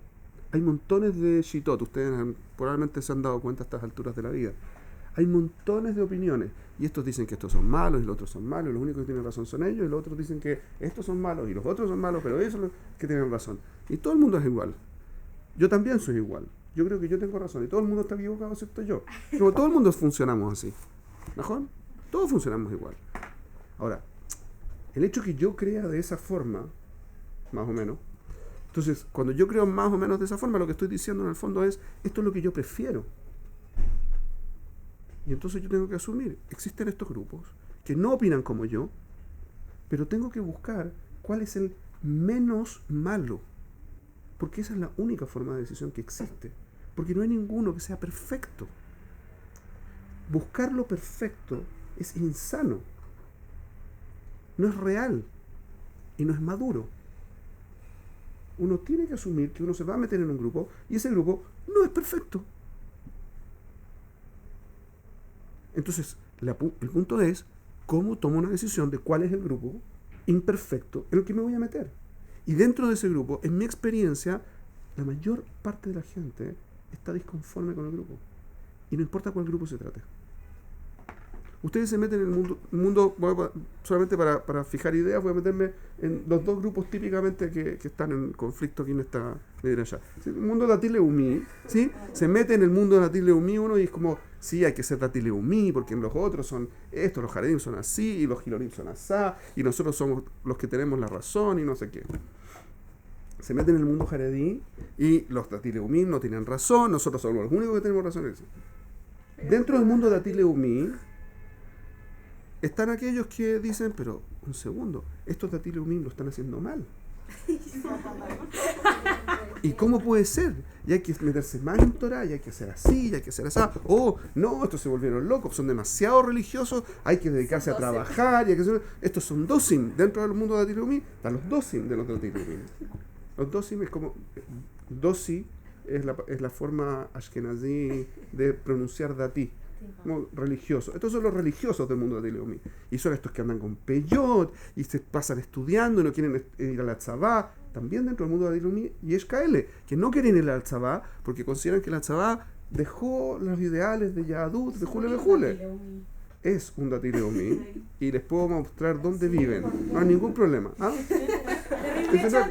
hay montones de shitot, ustedes probablemente se han dado cuenta a estas alturas de la vida. Hay montones de opiniones, y estos dicen que estos son malos, y los otros son malos, y los únicos que tienen razón son ellos, y los otros dicen que estos son malos, y los otros son malos, pero ellos son los que tienen razón. Y todo el mundo es igual. Yo también soy igual. Yo creo que yo tengo razón, y todo el mundo está equivocado excepto yo. Como todo el mundo funcionamos así. ¿Mejor? Todos funcionamos igual. Ahora, el hecho que yo crea de esa forma, más o menos, entonces, cuando yo creo más o menos de esa forma, lo que estoy diciendo en el fondo es, esto es lo que yo prefiero. Y entonces yo tengo que asumir, existen estos grupos que no opinan como yo, pero tengo que buscar cuál es el menos malo. Porque esa es la única forma de decisión que existe. Porque no hay ninguno que sea perfecto. Buscar lo perfecto es insano. No es real. Y no es maduro. Uno tiene que asumir que uno se va a meter en un grupo y ese grupo no es perfecto. Entonces, el punto es cómo tomo una decisión de cuál es el grupo imperfecto en el que me voy a meter. Y dentro de ese grupo, en mi experiencia, la mayor parte de la gente está disconforme con el grupo. Y no importa cuál grupo se trate. Ustedes se meten en el mundo solamente para fijar ideas, voy a meterme en los dos grupos típicamente que están en conflicto aquí en esta allá. El mundo de Dati-Leumi, ¿sí? Se mete en el mundo de Dati-Leumi uno y es como, sí, hay que ser Dati-Leumi, porque los otros son estos, los Haredim son así, y los Hilorim son asá, y nosotros somos los que tenemos la razón, y no sé qué. Se meten en el mundo Haredí y los Dati-Leumi no tienen razón, nosotros somos los únicos que tenemos razón. Dentro del mundo de Dati-Leumi están aquellos que dicen, pero un segundo, estos Dati-Leumi lo están haciendo mal. ¿Y cómo puede ser? Y hay que meterse más en Torah, y hay que hacer así, y hay que hacer así. Oh, no, estos se volvieron locos, son demasiado religiosos, hay que dedicarse a trabajar. Y hay que hacer... Estos son dosim. Dentro del mundo de Dati-Leumi están los dosim de los Dati-Leumi. Los dosim es como... Dosi es la forma ashkenazí de pronunciar Dati. Como religioso. Estos son los religiosos del mundo de Dati-Leumi. Y son estos que andan con peyot y se pasan estudiando y no quieren ir a la tzabá. También dentro del mundo de Dati-Leumi y Eshkaele, que no quieren ir a la tzabá porque consideran que la tzabá dejó los ideales de Yahadut, de Jule. Es un Dati-Leumi y les puedo mostrar dónde viven. No hay ningún problema. ¿Ah? Entonces,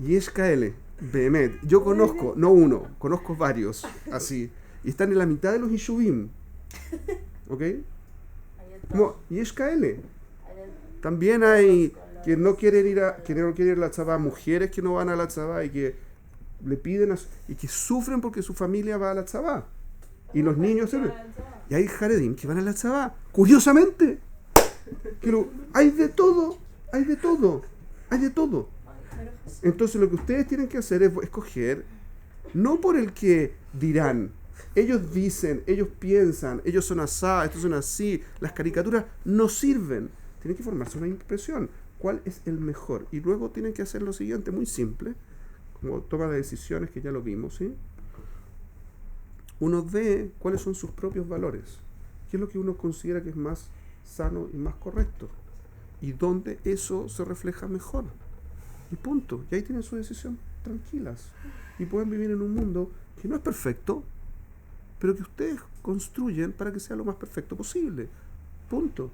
y Eshkaele, Behemet, yo conozco, no uno, conozco varios, así, y están en la mitad de los Yishuvim, ¿ok? Como Eshkaele. También hay que no quieren ir a la tzabá, mujeres que no van a la tzabá y que le piden y que sufren porque su familia va a la tzabá. Y los niños y hay Haredim que van a la tzabá, curiosamente. Hay de todo. Entonces lo que ustedes tienen que hacer es escoger, no por el que dirán, ellos dicen, ellos piensan, ellos son asá, estos son así, las caricaturas no sirven. tienen que formarse una impresión. ¿Cuál es el mejor? Y luego tienen que hacer lo siguiente, muy simple, como toma de decisiones que ya lo vimos, ¿sí? Uno ve cuáles son sus propios valores, qué es lo que uno considera que es más sano y más correcto, y dónde eso se refleja mejor. Y punto. Y ahí tienen su decisión tranquilas. Y pueden vivir en un mundo que no es perfecto, pero que ustedes construyen para que sea lo más perfecto posible. Punto.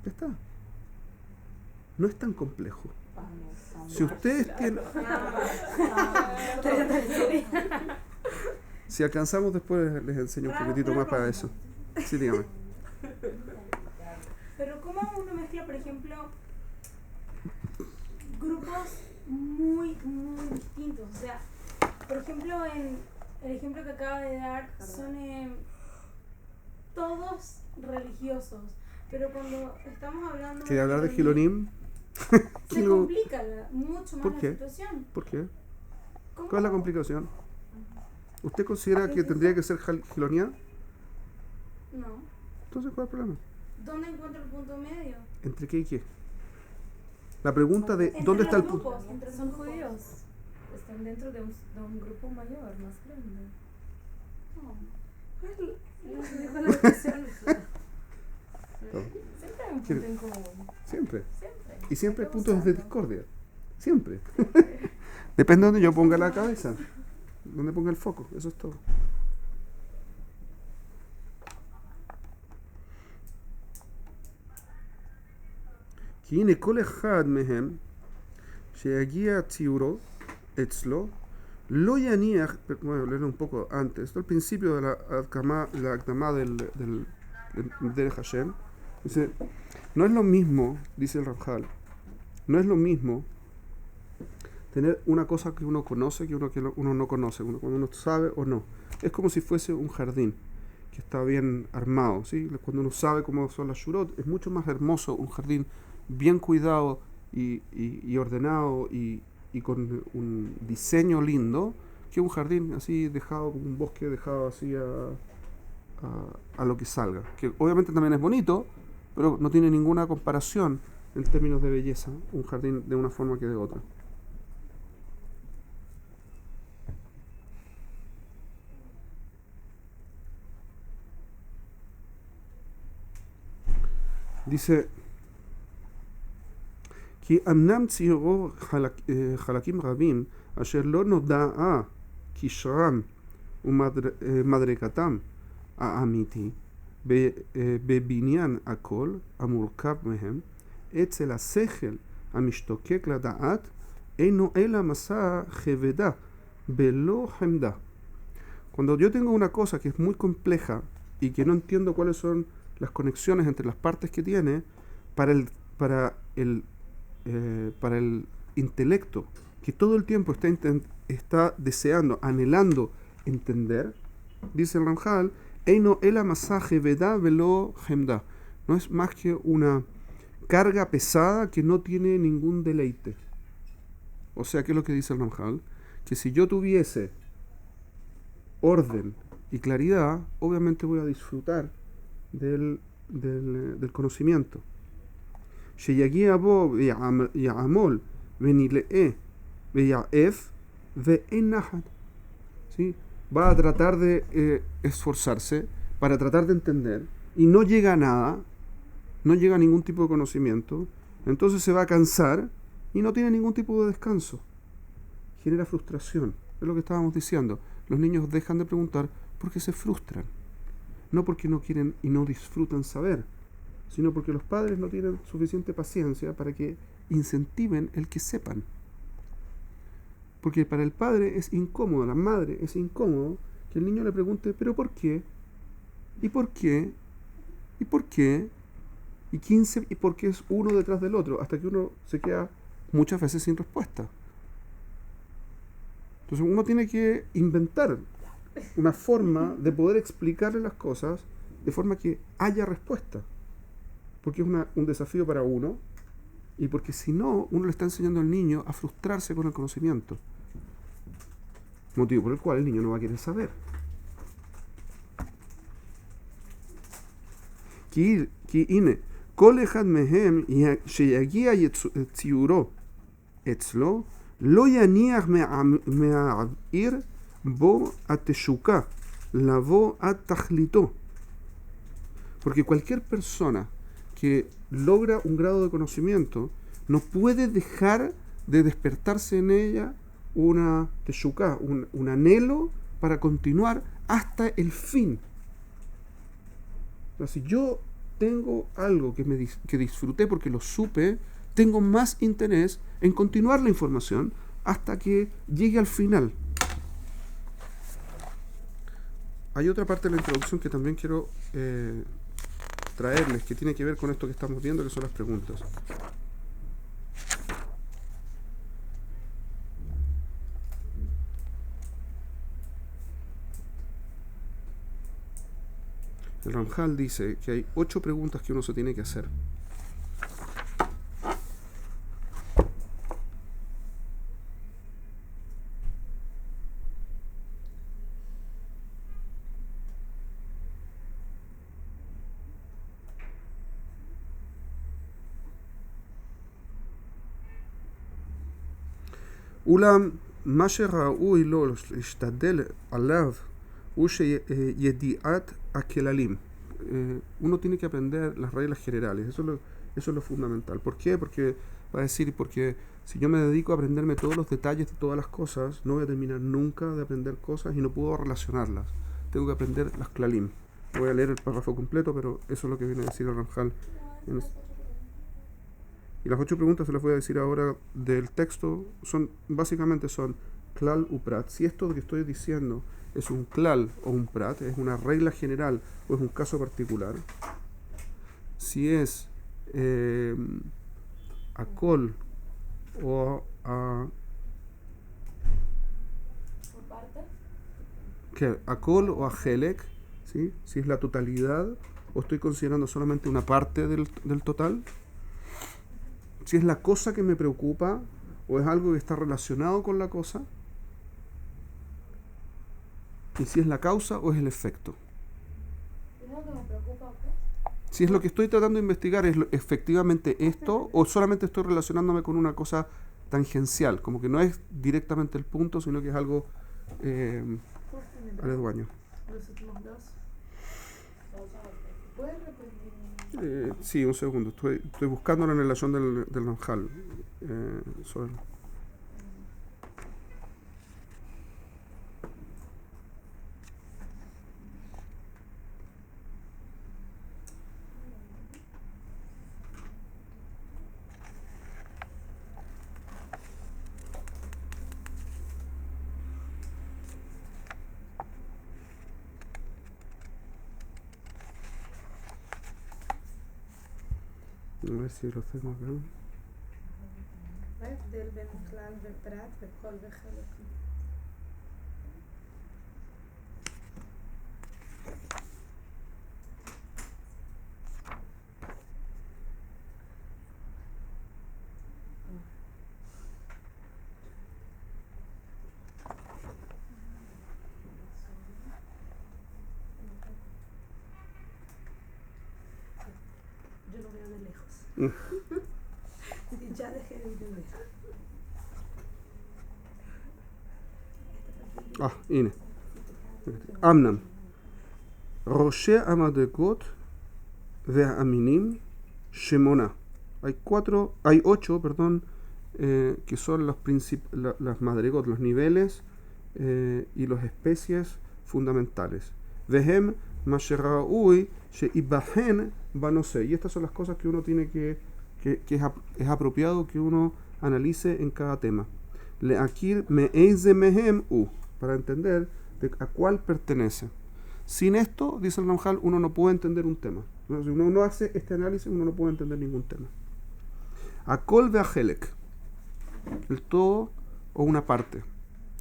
Ya está. No es tan complejo. Si ustedes tienen... Si alcanzamos después les enseño un poquitito más para eso. Sí, dígame. Pero ¿cómo uno mezcla, por ejemplo, grupos muy, muy distintos? O sea, por ejemplo, en el ejemplo que acaba de dar, son todos religiosos. Pero cuando estamos hablando... ¿Quiere hablar de Gilonim? Se complica mucho más ¿Por la qué? situación. ¿Por qué? ¿Cómo? ¿Cuál es la complicación? ¿Usted considera que tendría que ser Gilonia? No. Entonces, ¿cuál es el problema? ¿Dónde encuentro el punto medio? ¿Entre qué y qué? La pregunta de Entre ¿dónde está el los punto? grupos, entre Son los grupos. judíos. Están dentro de un grupo mayor, más grande. ¿Cuál es la discusión? Siempre hay un punto en común. Siempre. Siempre. Y siempre hay Estamos puntos de usando. discordia. Siempre. Depende de donde yo ponga la cabeza. Donde ponga el foco. Eso es todo. כי הנה כל אחד מהם שיגיע ציורו אצלו לא יניח, bueno, leerlo un poco antes, esto al principio de la Akdamá del Hashem, dice, no es lo mismo, dice el Ramjal, no es lo mismo tener una cosa que uno conoce que uno no conoce, cuando uno sabe o no. Es como si fuese un jardín que está bien armado, ¿sí? Cuando uno sabe cómo son las shurot, es mucho más hermoso un jardín bien cuidado y ordenado y con un diseño lindo que un jardín así dejado, un bosque dejado así a lo que salga. Que obviamente también es bonito, pero no tiene ninguna comparación en términos de belleza, un jardín de una forma que de otra. Dice כי אמנם ציירו חלקים רבים אשר לא נודעה קשרם ומדרגתם האמיתי בבניין הכל המורכב מהם, אצל השכל המשתוקק לדעת אינו אלא מסע כבדה בלא חמדה. Cuando yo tengo una cosa que es muy compleja y que no entiendo cuáles son las conexiones entre las partes que tiene, para el intelecto que todo el tiempo está deseando, anhelando entender, dice el Ramjal, Eino ela masaje veda velo gemda, no es más que una carga pesada que no tiene ningún deleite. O sea, ¿qué es lo que dice el Ramjal? Que si yo tuviese orden y claridad, obviamente voy a disfrutar del conocimiento. שיגיע בו ויעמול ונילאה ויעף ואין נחת. ¿Sí? Va a tratar de esforzarse para tratar de entender y no llega a nada, no llega a ningún tipo de conocimiento, entonces se va a cansar y no tiene ningún tipo de descanso. Genera frustración. Es lo que estábamos diciendo. Los niños dejan de preguntar porque se frustran. No porque no quieren y no disfrutan saber, sino porque los padres no tienen suficiente paciencia para que incentiven el que sepan. Porque para el padre es incómodo, la madre es incómodo que el niño le pregunte, ¿pero por qué? ¿Y por qué? ¿Y por qué? ¿Y 15? ¿Y por qué es uno detrás del otro? Hasta que uno se queda muchas veces sin respuesta. Entonces uno tiene que inventar una forma de poder explicarle las cosas de forma que haya respuesta. Porque es un desafío para uno y porque si no, uno le está enseñando al niño a frustrarse con el conocimiento. Motivo por el cual el niño no va a querer saber. כי כי הנה, כל אחד מהם שיגיע ציורו אצלו, לא יניח מהעיר בו התשוקה, לבוא עד תכליתו. Porque cualquier persona que logra un grado de conocimiento no puede dejar de despertarse en ella una teshuká, un anhelo para continuar hasta el fin. O sea, si yo tengo algo que disfruté porque lo supe, tengo más interés en continuar la información hasta que llegue al final. Hay otra parte de la introducción que también quiero traerles, que tiene que ver con esto que estamos viendo, que son las preguntas. El Ramjal dice que hay 8 preguntas que uno se tiene que hacer. אולם מה שראוי לו להשתדל עליו הוא שידיעת הכללים. Uno tiene que aprender las reglas generales, eso es lo fundamental. ¿Por qué? Porque va a decir, porque si yo me dedico a aprenderme todos los detalles de todas las cosas, no voy a terminar nunca de aprender cosas y no puedo relacionarlas. Tengo que aprender las klalim. Voy a leer el párrafo completo, pero eso es lo que viene a decir el Ramjal. Y las 8 preguntas se las voy a decir ahora del texto, básicamente son klal u prat. Si esto que estoy diciendo es un klal o un prat, es una regla general o es un caso particular, si es akol o akol o ahelek, ¿sí? Si es la totalidad o estoy considerando solamente una parte del total, si es la cosa que me preocupa o es algo que está relacionado con la cosa, y si es la causa o es el efecto. Si es lo que estoy tratando de investigar, ¿es efectivamente esto o solamente estoy relacionándome con una cosa tangencial? Como que no es directamente el punto, sino que es algo aledaño. Los últimos dos. ¿Puedes repetir? Sí, un segundo. Estoy buscando la relación del Ramjal. A ver si lo tengo acá. מה ההבדל בין כלל ופרט וכל וחלק? Yo lo veo de lejos. Y ya dejé de entender. הנה. אמנם. ראשי המדרגות והאמינים שמונה. Hay 8, que son las madregot, los niveles y las especies fundamentales. Vehem masheraui sheibahen banose. Y estas son las cosas que uno tiene que es apropiado que uno analice en cada tema. Leakir me'eize mehem u, para entender a cuál pertenece. Sin esto, dice el Ramjal, uno no puede entender un tema. Si uno no hace este análisis, uno no puede entender ningún tema. Akol ve'ahelek, el todo o una parte,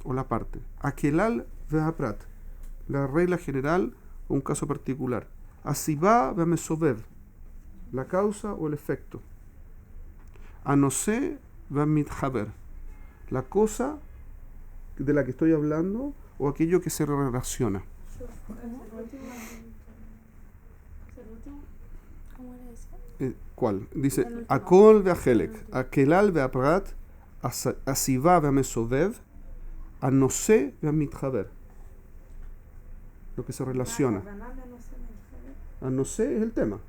o la parte. Akelal ve'aprat, la regla general o un caso particular. Asibá ve'mesobev, la causa o el efecto. Anose ve'mithaber, la cosa de la que estoy hablando o aquello que se relaciona. ¿Cómo era ese? ¿Cuál? Dice, El último. Akol ve'ahelek, El último. Akelal ve'aprat, Asiva ve'amesovev, Anose ve'amitchaber. Lo que se relaciona. Anose es el tema.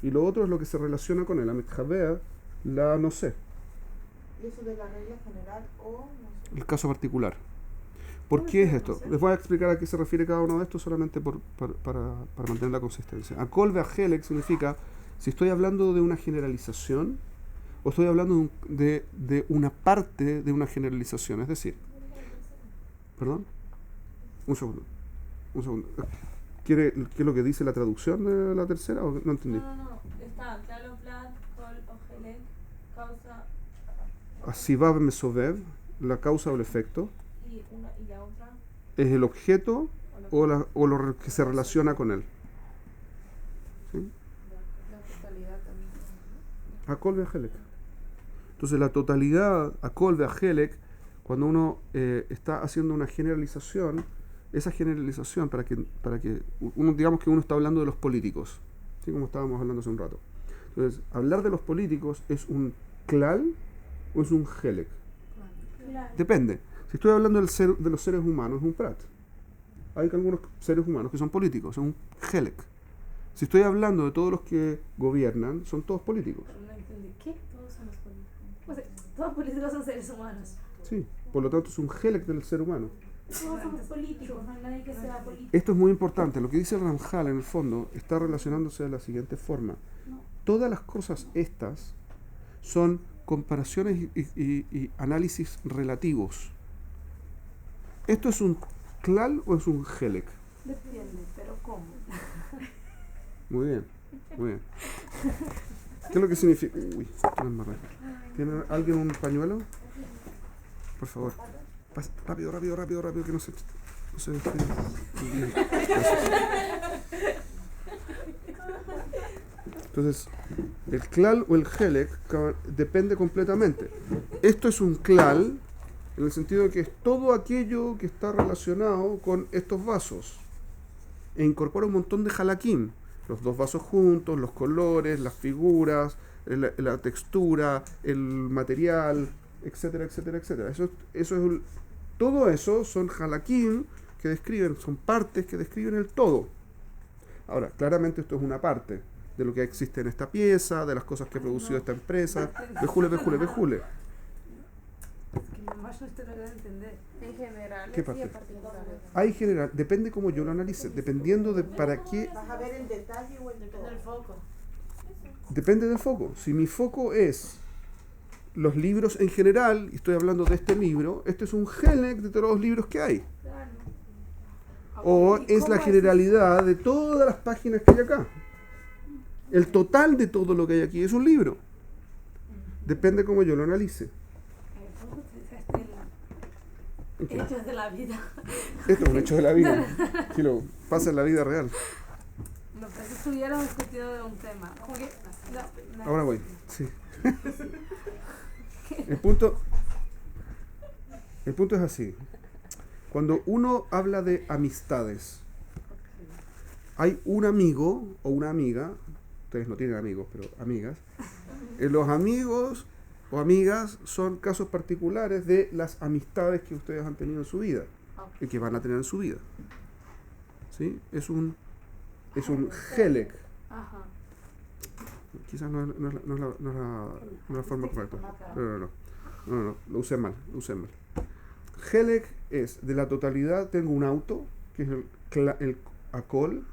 Y lo otro es lo que se relaciona con él. Amitchaber, la Anose, ¿Y eso de la regla general o no sé? el caso particular. ¿Por qué es esto? Les voy a explicar a qué se refiere cada uno de estos solamente para mantener la consistencia. Akol ve'ahelek significa si estoy hablando de una generalización o estoy hablando de una parte de una generalización. Es decir, ¿perdón? Un segundo. ¿Qué es lo que dice la traducción de la tercera o no entendí? No. Está claro, plat, col, ojelek, causa Asivav mesovev, la causa o el efecto, y la otra. es el objeto o lo que se relaciona con él. ¿Sí? La totalidad también. Akol ve'ahelek. Entonces la totalidad, Akol ve'ahelek, cuando uno está haciendo una generalización, esa generalización para que uno, digamos que uno está hablando de los políticos, ¿sí? Como estábamos hablando hace un rato. Entonces, hablar de los políticos es un klal o es un helek. Depende. Si estoy hablando de los seres humanos, es un prat. Hay algunos seres humanos que son políticos, es un helek. Si estoy hablando de todos los que gobiernan, son todos políticos. No entendí. ¿Qué? Todos somos políticos. O sea, todos políticos son seres humanos. Sí, por lo tanto es un helek del ser humano. Todos somos políticos, no hay nadie que sea político. Esto es muy importante. Lo que dice el Ramjal en el fondo está relacionándose de la siguiente forma. Todas las cosas estas son comparaciones y análisis relativos. ¿Esto es un klal o es un helek? Depende, pero ¿cómo? Muy bien, muy bien. ¿Qué es lo que significa? Uy, la embarré. ¿Tiene alguien un pañuelo? Por favor. Rápido, que no se despide. Bien. Entonces, el klal o el helek depende completamente. Esto es un klal en el sentido de que es todo aquello que está relacionado con estos vasos e incorpora un montón de halakim, los dos vasos juntos, los colores, las figuras, la textura, el material, etcétera. Todo eso son halakim que describen, son partes que describen el todo. Ahora, claramente esto es una parte de lo que existe en esta pieza, de las cosas que ha producido esta empresa, vejule. Es que nomás no estoy logrando entender. En general ¿Qué y parte? en particular. Hay general, depende cómo yo lo analice, dependiendo de para qué, ¿Vas a ver el detalle o el Depende todo? del foco. depende del foco. Si mi foco es los libros en general, y estoy hablando de este libro, este es un helek de todos los libros que hay. Claro. O ¿Y es cómo la generalidad de todas las páginas que hay acá. El total de todo lo que hay aquí es un libro. Depende cómo yo lo analice. Hechos de la vida. Esto es un hecho de la vida, que lo pasa en la vida real. No, pues si estuviéramos discutiendo de un tema. Como que, no. Ahora voy, sí. El punto es así. Cuando uno habla de amistades, hay un amigo o una amiga, ustedes no tienen amigos, pero amigas. Los amigos o amigas son casos particulares de las amistades que ustedes han tenido en su vida y que van a tener en su vida. ¿Sí? Es un helek. Ajá. Quizás no es la forma correcta. No, lo usé mal. Helek es de la totalidad, tengo un auto, que es el Akol,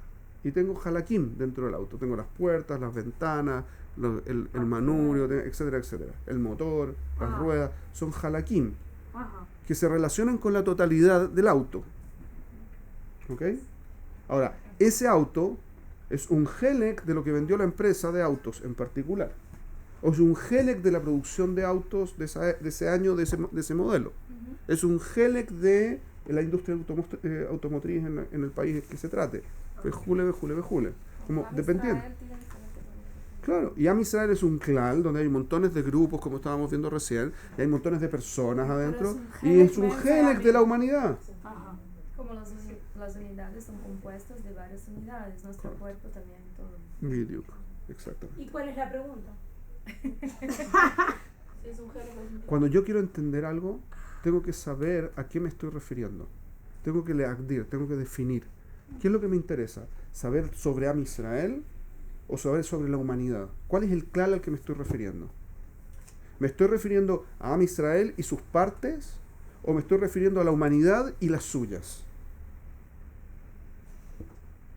y tengo halakim dentro del auto. Tengo las puertas, las ventanas, el manubrio, etcétera. El motor, las Ajá. ruedas, son halakim, Ajá. que se relacionan con la totalidad del auto. ¿Ok? Ahora, ese auto es un helek de lo que vendió la empresa de autos en particular. O es un helek de la producción de autos de ese año, de ese modelo. Es un helek de la industria automotriz en el país que se trate. Vejule. Como dependiendo. Claro, y Am Israel es un clan donde hay montones de grupos, como estábamos viendo recién, y hay montones de personas adentro, y es un helek de la humanidad. Ajá. Como las unidades son compuestas de varias unidades, nuestro cuerpo también, todo. Video. Exactamente. ¿Y cuál es la pregunta? Si es un género, por ejemplo. Cuando yo quiero entender algo, tengo que saber a qué me estoy refiriendo. Tengo que leagdir, tengo que definir. ¿Qué es lo que me interesa? ¿Saber sobre Am Israel o saber sobre la humanidad? ¿Cuál es el klal al que me estoy refiriendo? ¿Me estoy refiriendo a Am Israel y sus partes o me estoy refiriendo a la humanidad y las suyas?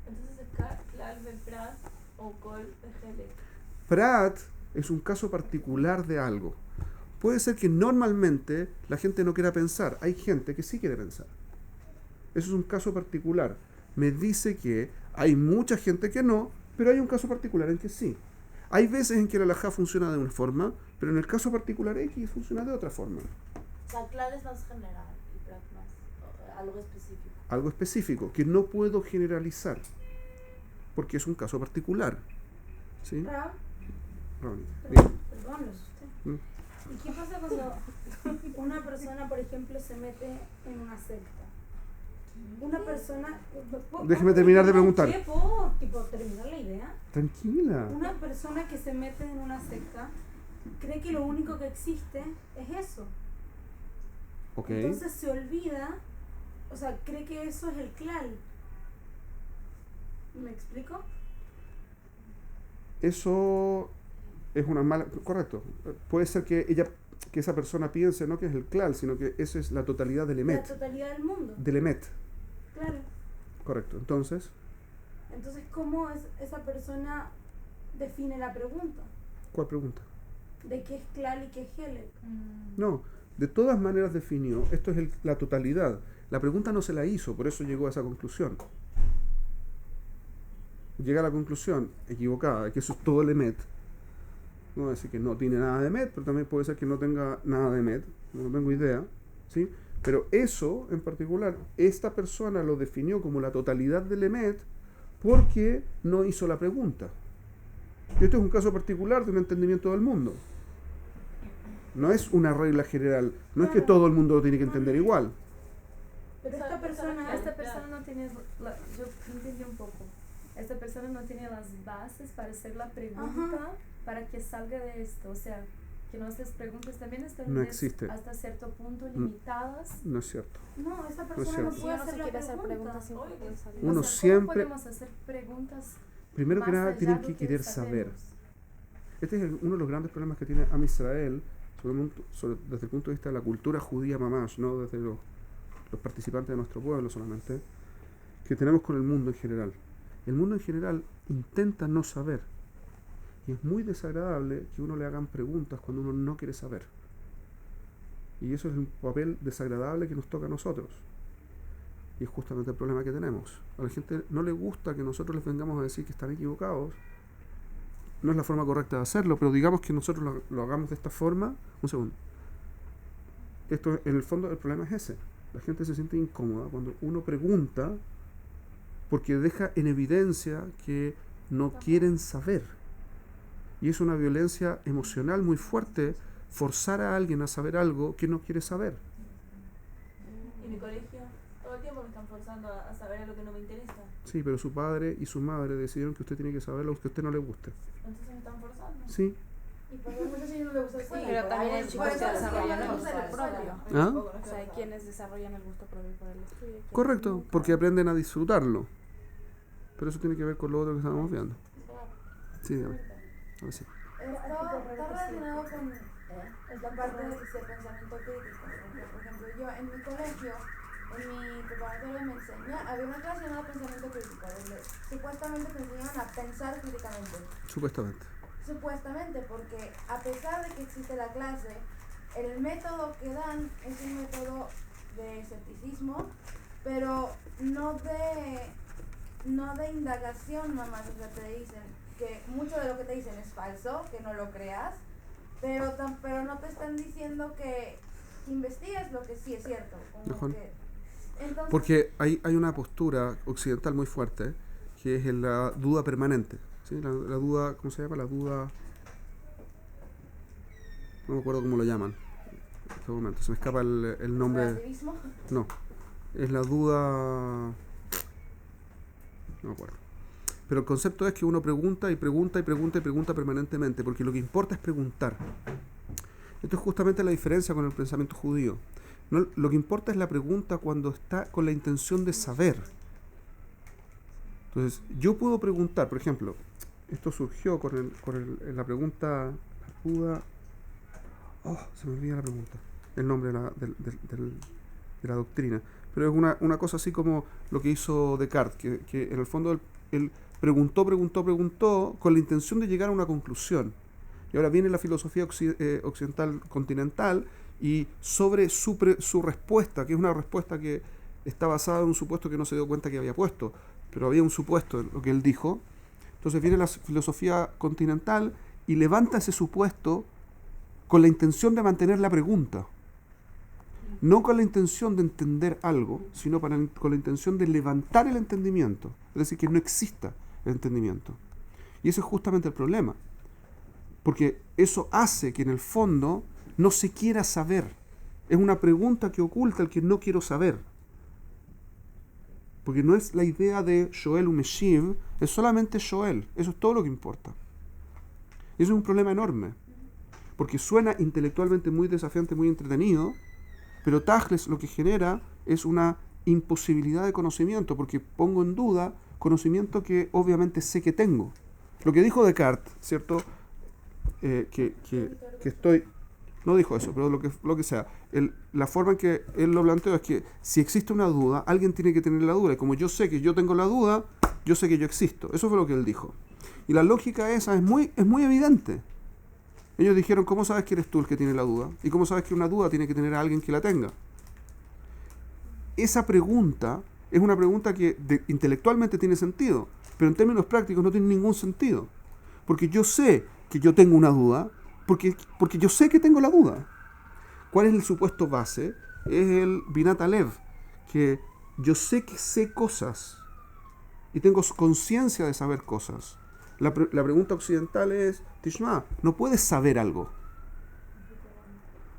Entonces es Klal Beprat o Kol Behelek. Prat es un caso particular de algo. Puede ser que normalmente la gente no quiera pensar. Hay gente que sí quiere pensar. Eso es un caso particular. Me dice que hay mucha gente que no, pero hay un caso particular en que sí. Hay veces en que la halajá funciona de una forma, pero en el caso particular X funciona de otra forma. O sea, Klal es más general y Prat más algo específico. Algo específico, que no puedo generalizar, porque es un caso particular. ¿Sí? Rab, Ronnie, perdón, lo asusté. Mm. ¿Y qué pasa cuando una persona, por ejemplo, se mete en una secta? Una persona... Déjeme terminar de preguntar. ¿Qué puedo, tipo, terminar la idea? Tranquila. Una persona que se mete en una secta cree que lo único que existe es eso. Ok. Entonces se olvida, o sea, cree que eso es el klal. ¿Me explico? Eso es una mala... Correcto. Puede ser que esa persona piense no que es el klal, sino que eso es la totalidad del La emet. totalidad del mundo. Del emet. Claro. Correcto. Entonces, ¿Cómo esa persona define la pregunta? ¿cuál pregunta? ¿De qué es klal y qué es helek? No, de todas maneras definió, esto es la totalidad. La pregunta no se la hizo, por eso llegó a esa conclusión. Llega a la conclusión equivocada, de que eso es todo el emet. No voy a decir que no tiene nada de emet, pero también puede ser que no tenga nada de emet, no tengo idea, ¿sí? Pero eso en particular, esta persona lo definió como la totalidad del emet porque no hizo la pregunta. Y esto es un caso particular de un entendimiento del mundo. No es una regla general, no es que todo el mundo lo tiene que entender igual. Pero esta persona... Esta persona no tiene, yo entendí un poco, esta persona no tiene las bases para hacer la pregunta para que salga de esto, o sea, que nuestras preguntas también están No existe. hasta cierto punto limitadas. No es cierto. No, esa es persona no cierto. Si puede uno hacer se la quiere hacer pregunta. preguntas, siempre puede salir. Uno o sea, siempre- ¿cómo podemos hacer preguntas Primero que más nada, allá tienen de que lo querer saber. sabemos? Este es uno de los grandes problemas que tiene Am Israel, desde el punto de vista de la cultura judía mamash, no desde los participantes de nuestro pueblo solamente, que tenemos con el mundo en general. El mundo en general intenta no saber. Y es muy desagradable que uno le hagan preguntas cuando uno no quiere saber. Y eso es un papel desagradable que nos toca a nosotros. Y es justamente el problema que tenemos. A la gente no le gusta que nosotros les vengamos a decir que están equivocados. No es la forma correcta de hacerlo, pero digamos que nosotros lo hagamos de esta forma. Un segundo. Esto, en el fondo, el problema es ese. La gente se siente incómoda cuando uno pregunta porque deja en evidencia que no quieren saber. Y es una violencia emocional muy fuerte forzar a alguien a saber algo que no quiere saber. Y en mi colegio, todo el tiempo me están forzando a saber algo que no me interesa. Sí, pero su padre y su madre decidieron que usted tiene que saber lo que a usted no le guste. Entonces me están forzando. Sí. Y por muchos niños no les gusta el cine. Pero también hay chicos que desarrollan el gusto propio. propio. ¿Ah? O sea, hay quienes desarrollan el gusto propio por el estudio. quienes Correcto, nunca. porque aprenden a disfrutarlo. Pero eso tiene que ver con lo otro que estábamos viendo. Sí, dígame. A ver si. Está relacionado con la parte de ese pensamiento crítico. Por ejemplo, yo en mi colegio, en mi preparatoria me había una clase llamada pensamiento crítico, donde supuestamente te enseñaban a pensar críticamente. Supuestamente. Supuestamente, porque a pesar de que existe la clase, el método que dan es un método de escepticismo, pero no de indagación nomás. O sea, te dicen que mucho de lo que te dicen es falso, que no lo creas, pero no te están diciendo que investigues lo que sí es cierto. Mejor. Entonces, Porque hay una postura occidental muy fuerte, que es la duda permanente. ¿Sí? La duda, ¿cómo se llama? La duda... No me acuerdo cómo lo llaman. En este momento, se me escapa el nombre. relativismo. No, es la duda... No me acuerdo. Pero el concepto es que uno pregunta y pregunta y pregunta y pregunta permanentemente, porque lo que importa es preguntar. Esto es justamente la diferencia con el pensamiento judío. No, lo que importa es la pregunta cuando está con la intención de saber. Entonces, yo puedo preguntar, por ejemplo, esto surgió con la pregunta, la duda. Oh, se me olvida la pregunta, el nombre de la doctrina. Pero es una cosa así como lo que hizo Descartes, que en el fondo él preguntó con la intención de llegar a una conclusión. Y ahora viene la filosofía occidental continental y sobre su respuesta, que es una respuesta que está basada en un supuesto que no se dio cuenta que había puesto, pero había un supuesto en lo que él dijo. Entonces viene la filosofía continental y levanta ese supuesto con la intención de mantener la pregunta. No con la intención de entender algo, sino con la intención de levantar el entendimiento. Es decir, que no exista el entendimiento. Y ese es justamente el problema. Porque eso hace que en el fondo no se quiera saber. Es una pregunta que oculta el que no quiero saber. Porque no es la idea de Shoel Umeshiv, es solamente Shoel. Eso es todo lo que importa. Y eso es un problema enorme. Porque suena intelectualmente muy desafiante, muy entretenido, pero Tajles lo que genera es una imposibilidad de conocimiento, porque pongo en duda conocimiento que obviamente sé que tengo. Lo que dijo Descartes, ¿cierto? Que estoy... No dijo eso, pero lo que sea. La forma en que él lo planteó es que si existe una duda, alguien tiene que tener la duda. Y como yo sé que yo tengo la duda, yo sé que yo existo. Eso fue lo que él dijo. Y la lógica esa es muy evidente. Ellos dijeron, ¿cómo sabes que eres tú el que tiene la duda? ¿Y cómo sabes que una duda tiene que tener a alguien que la tenga? Esa pregunta es una pregunta que intelectualmente tiene sentido, pero en términos prácticos no tiene ningún sentido. Porque yo sé que yo tengo una duda, porque yo sé que tengo la duda. ¿Cuál es el supuesto base? Es el Binat Alev, que yo sé que sé cosas y tengo conciencia de saber cosas. La pregunta occidental es, Tishma, no puedes saber algo.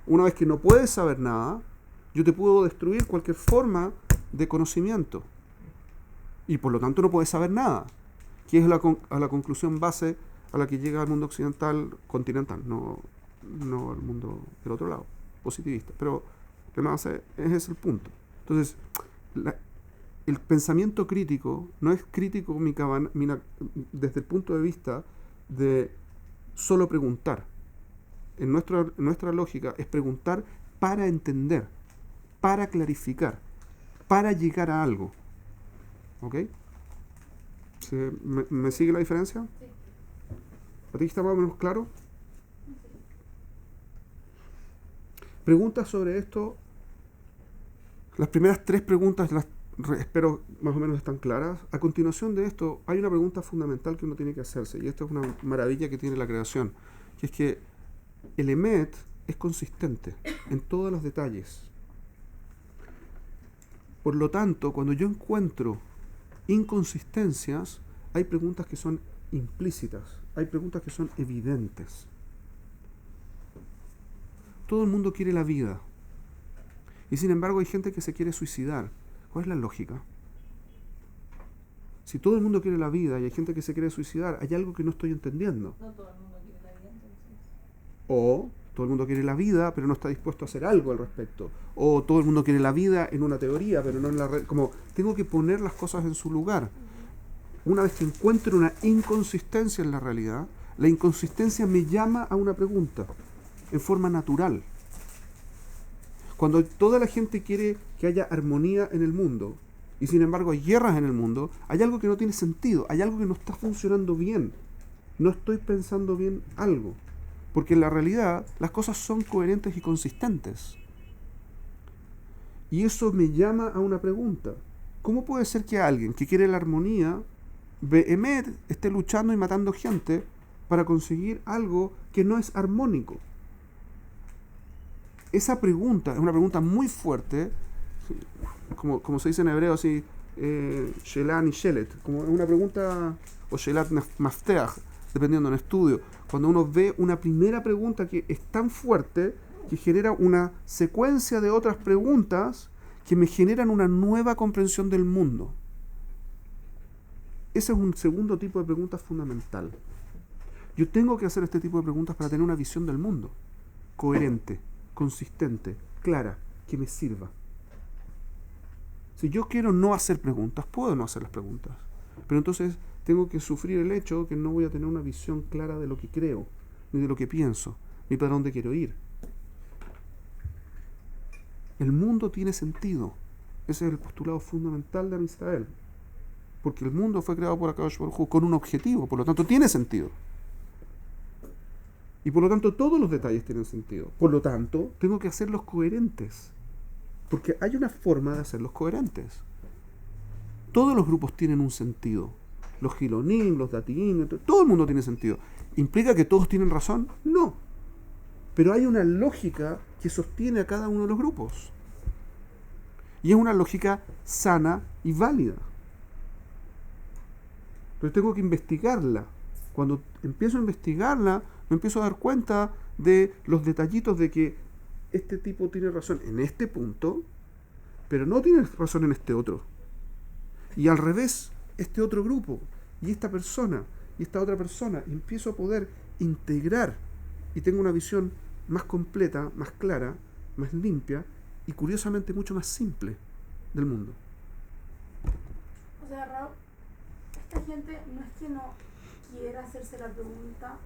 Una vez que no puedes saber nada, yo te puedo destruir cualquier forma de conocimiento. Y por lo tanto no puedes saber nada. Que es a la conclusión base a la que llega el mundo occidental continental, no el mundo del otro lado, positivista. Pero ese es el punto. Entonces, el pensamiento crítico no es crítico desde el punto de vista de solo preguntar. En nuestra lógica es preguntar para entender, para clarificar, para llegar a algo. ¿Ok? ¿Me sigue la diferencia? Sí. ¿A ti está más o menos claro? Preguntas sobre esto. Las primeras 3 preguntas las espero más o menos están claras. A continuación de esto hay una pregunta fundamental que uno tiene que hacerse, y esto es una maravilla que tiene la creación, que es que el Emet es consistente en todos los detalles. Por lo tanto, cuando yo encuentro inconsistencias, hay preguntas que son implícitas, hay preguntas que son evidentes. Todo el mundo quiere la vida, y sin embargo hay gente que se quiere suicidar. ¿Cuál es la lógica? Si todo el mundo quiere la vida y hay gente que se quiere suicidar, hay algo que no estoy entendiendo. No todo el mundo quiere la vida, entonces. O todo el mundo quiere la vida, pero no está dispuesto a hacer algo al respecto. O todo el mundo quiere la vida en una teoría, pero no en la realidad. Como tengo que poner las cosas en su lugar. Una vez que encuentro una inconsistencia en la realidad, la inconsistencia me llama a una pregunta, en forma natural. Cuando toda la gente quiere que haya armonía en el mundo, y sin embargo hay guerras en el mundo, hay algo que no tiene sentido, hay algo que no está funcionando bien. No estoy pensando bien algo. Porque en la realidad las cosas son coherentes y consistentes. Y eso me llama a una pregunta. ¿Cómo puede ser que alguien que quiere la armonía, Behemet, esté luchando y matando gente para conseguir algo que no es armónico? Esa pregunta es una pregunta muy fuerte, como se dice en hebreo, así, Shelan y Shelet, como una pregunta, o Shelat Mafteach, dependiendo del estudio. Cuando uno ve una primera pregunta que es tan fuerte que genera una secuencia de otras preguntas que me generan una nueva comprensión del mundo. ese es un segundo tipo de pregunta fundamental. Yo tengo que hacer este tipo de preguntas para tener una visión del mundo coherente, consistente, clara, que me sirva. Si yo quiero no hacer preguntas, puedo no hacer las preguntas. Pero entonces tengo que sufrir el hecho que no voy a tener una visión clara de lo que creo, ni de lo que pienso, ni para dónde quiero ir. El mundo tiene sentido. Ese es el postulado fundamental de Am Israel. Porque el mundo fue creado por Akadosh Baruj Hu con un objetivo, por lo tanto tiene sentido. Y por lo tanto todos los detalles tienen sentido. Por lo tanto, tengo que hacerlos coherentes. Porque hay una forma de hacerlos coherentes. Todos los grupos tienen un sentido. Los Gilonim, los Datiim, todo el mundo tiene sentido. ¿Implica que todos tienen razón? No. Pero hay una lógica que sostiene a cada uno de los grupos. Y es una lógica sana y válida. Pero tengo que investigarla. Cuando empiezo a investigarla, me empiezo a dar cuenta de los detallitos de que este tipo tiene razón en este punto, pero no tiene razón en este otro. Y al revés, este otro grupo, y esta persona, y esta otra persona, y empiezo a poder integrar y tengo una visión más completa, más clara, más limpia y curiosamente mucho más simple del mundo. O sea, Raúl, esta gente no es que no quiera hacerse la pregunta,